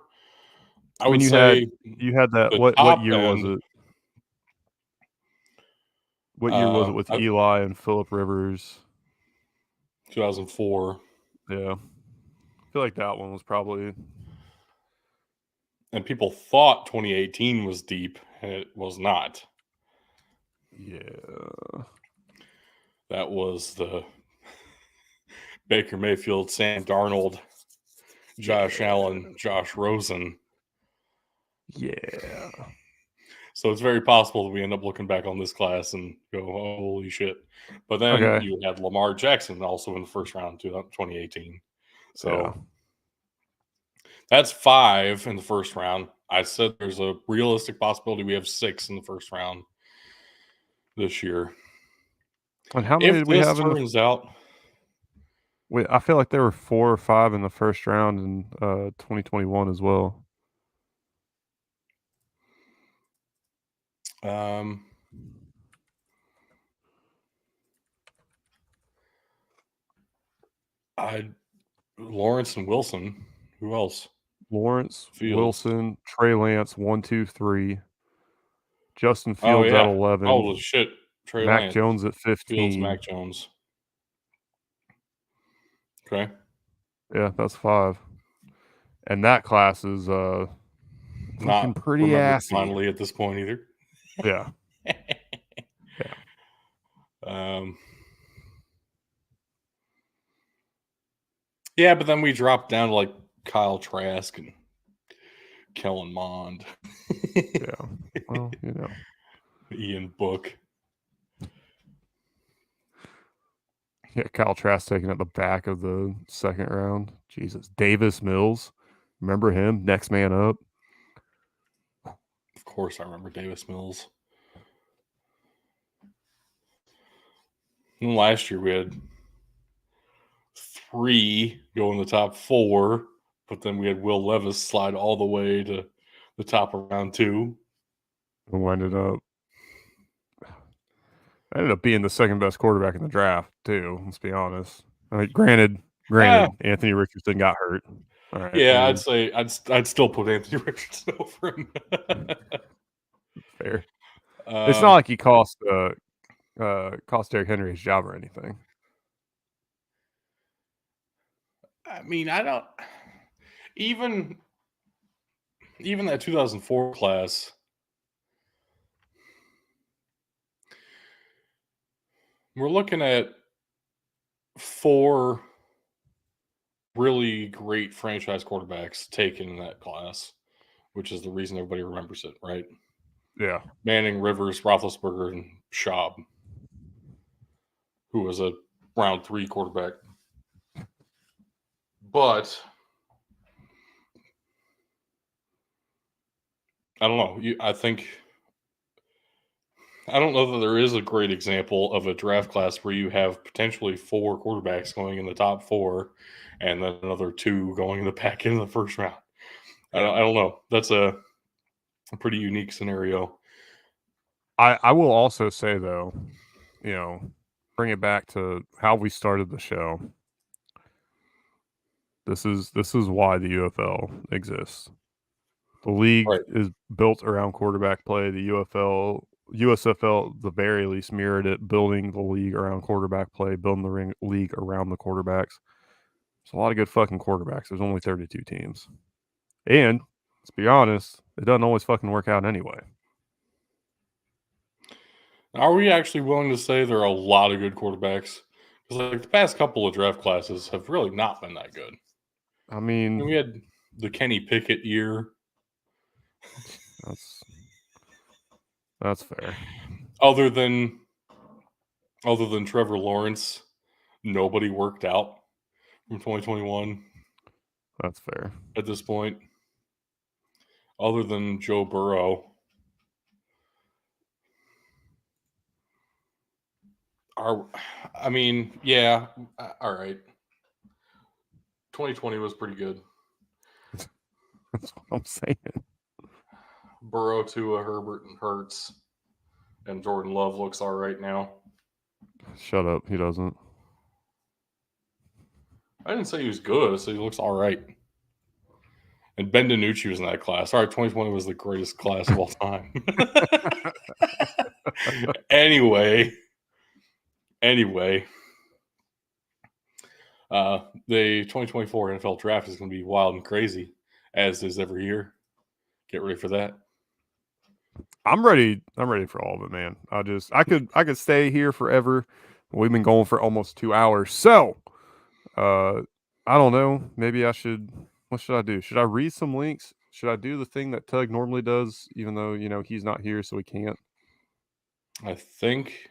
S1: I would
S2: you
S1: say
S2: had that. What year was it? What year was it with Eli and Phillip Rivers?
S1: 2004.
S2: Yeah, I feel like that one was probably.
S1: And people thought 2018 was deep, and it was not.
S2: Yeah.
S1: That was the Baker Mayfield, Sam Darnold, Josh Allen, Josh Rosen.
S2: Yeah.
S1: So it's very possible that we end up looking back on this class and go, oh, holy shit. But then you had Lamar Jackson also in the first round, 2018. So that's 5 in the first round. I said there's a realistic possibility we have 6 in the first round this year.
S2: And how many did we have?
S1: Turns out,
S2: I feel like there were 4 or 5 in the first round in 2021 as well.
S1: Lawrence and Wilson. Who else?
S2: Lawrence, Wilson, Trey Lance, 1, 2, 3. Justin Fields at 11.
S1: Holy shit. Trey
S2: Mac
S1: Lance.
S2: Jones at 15.
S1: Fields, Mac Jones. Okay.
S2: Yeah, that's 5. And that class is looking pretty assy.
S1: Finally at this point either.
S2: Yeah.
S1: Yeah, but then we dropped down to like Kyle Trask and Kellen Mond.
S2: Yeah. Well,
S1: Ian Book.
S2: Yeah, Kyle Trask taken at the back of the second round. Jesus. Davis Mills. Remember him? Next man up.
S1: Of course I remember Davis Mills. And last year we had 3 go in the top 4, but then we had Will Levis slide all the way to the top of round 2.
S2: Who ended up being the second best quarterback in the draft, too. Let's be honest. I mean, granted, Anthony Richardson got hurt.
S1: All right, yeah, I'd say I'd still put Anthony Richardson over him.
S2: Fair. It's not like he cost Derrick Henry his job or anything.
S1: I mean, I don't even that 2004 class. We're looking at 4 really great franchise quarterbacks taken in that class, which is the reason everybody remembers it, right?
S2: Yeah.
S1: Manning, Rivers, Roethlisberger, and Schaub, who was a round 3 quarterback. But I don't know. I don't know that there is a great example of a draft class where you have potentially 4 quarterbacks going in the top 4 and then another 2 going in the back end of the first round. I don't know. That's a pretty unique scenario.
S2: I will also say, though, bring it back to how we started the show. This is why the UFL exists. The league is built around quarterback play. The UFL USFL, at the very least, mirrored it, building the league around quarterback play, building the league around the quarterbacks. There's a lot of good fucking quarterbacks. There's only 32 teams. And let's be honest, it doesn't always fucking work out anyway.
S1: Are we actually willing to say there are a lot of good quarterbacks? Because like the past couple of draft classes have really not been that good.
S2: I mean,
S1: And we had the Kenny Pickett year.
S2: That's fair.
S1: Other than Trevor Lawrence, nobody worked out from 2021.
S2: That's fair.
S1: At this point. Other than Joe Burrow. Yeah, all right. 2020 was pretty good.
S2: That's what I'm saying.
S1: Burrow, Tua, Herbert, and Hurts. And Jordan Love looks all right now.
S2: Shut up. He doesn't.
S1: I didn't say he was good. I said he looks all right. And Ben DiNucci was in that class. All right, 2020 was the greatest class of all time. Anyway, the 2024 NFL draft is going to be wild and crazy, as is every year. Get ready for that.
S2: I'm ready for all of it, man. I could stay here forever. We've been going for almost 2 hours. So, I don't know. Maybe what should I do? Should I read some links? Should I do the thing that Tug normally does, even though, he's not here, so he can't?
S1: I think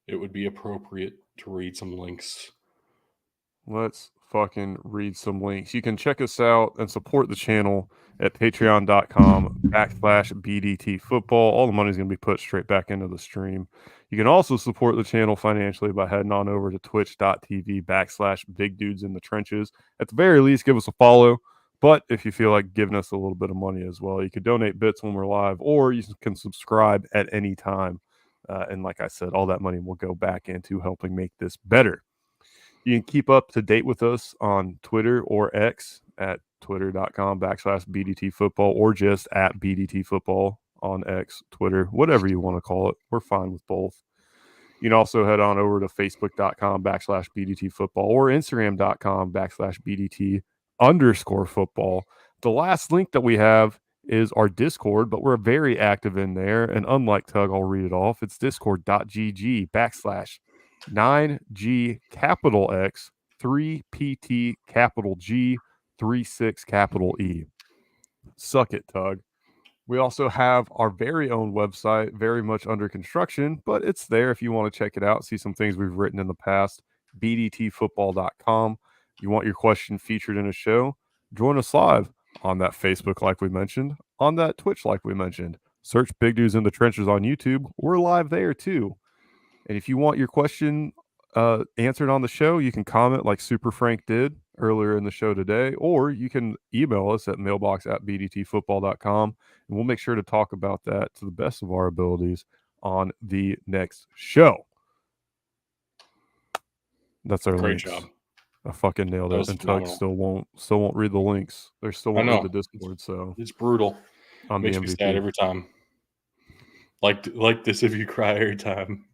S1: it would be appropriate to read some links.
S2: Let's fucking read some links. You can check us out and support the channel at patreon.com/BDT football. All the money is going to be put straight back into the stream. You can also support the channel financially by heading on over to twitch.tv/big dudes in the trenches. At the very least, give us a follow. But if you feel like giving us a little bit of money as well, you can donate bits when we're live, or you can subscribe at any time. And like I said, all that money will go back into helping make this better. You can keep up to date with us on Twitter or X at twitter.com/BDT football, or just at BDT football on X, Twitter, whatever you want to call it. We're fine with both. You can also head on over to facebook.com/BDT football or instagram.com/BDT_football. The last link that we have is our Discord, but we're very active in there. And unlike Tug, I'll read it off. It's discord.gg/9G capital X 3PT capital G 36 capital E. Suck it, Tug. We also have our very own website, very much under construction, but it's there if you want to check it out, see some things we've written in the past, bdtfootball.com. You want your question featured in a show? Join us live on that Facebook like we mentioned, on that Twitch like we mentioned. Search Big Dudes in the Trenches on YouTube. We're live there too. And if you want your question answered on the show, you can comment like Super Frank did earlier in the show today, or you can email us at mailbox@bdtfootball.com, and we'll make sure to talk about that to the best of our abilities on the next show. That's our
S1: Great
S2: links.
S1: job.
S2: I fucking nailed it. And Tug still won't read the links. They still won't read the Discord. So
S1: it's brutal.
S2: I'm
S1: Makes
S2: the
S1: me
S2: MVP.
S1: sad every time. Like this if you cry every time.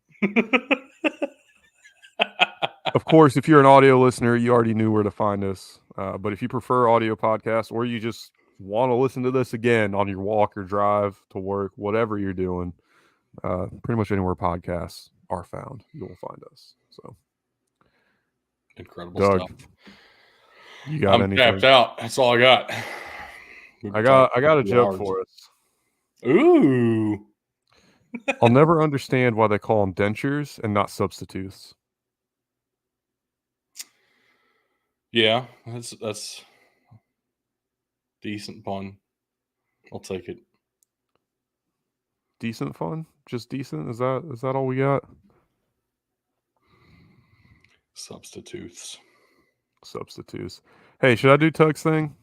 S2: Of course, if you're an audio listener, you already knew where to find us. But if you prefer audio podcasts, or you just want to listen to this again on your walk or drive to work, whatever you're doing, pretty much anywhere podcasts are found, you'll find us. So
S1: incredible
S2: Doug,
S1: stuff.
S2: You got anything?
S1: I'm tapped out. That's all I got.
S2: I got a joke for us.
S1: Ooh.
S2: I'll never understand why they call them dentures and not substitutes.
S1: Yeah, that's decent pun. I'll take it.
S2: Decent fun? Just decent? Is that all we got?
S1: Substitutes.
S2: Hey, should I do Tug's thing?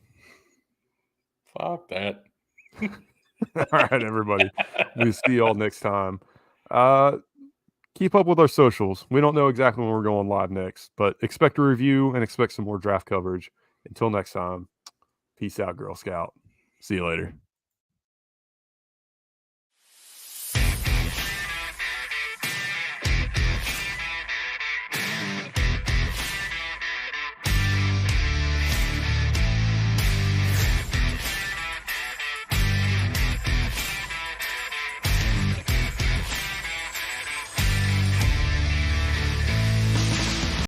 S1: Fuck that.
S2: All right, everybody. We'll see y'all next time. Keep up with our socials. We don't know exactly when we're going live next, but expect a review and expect some more draft coverage. Until next time, peace out, Girl Scout. See you later.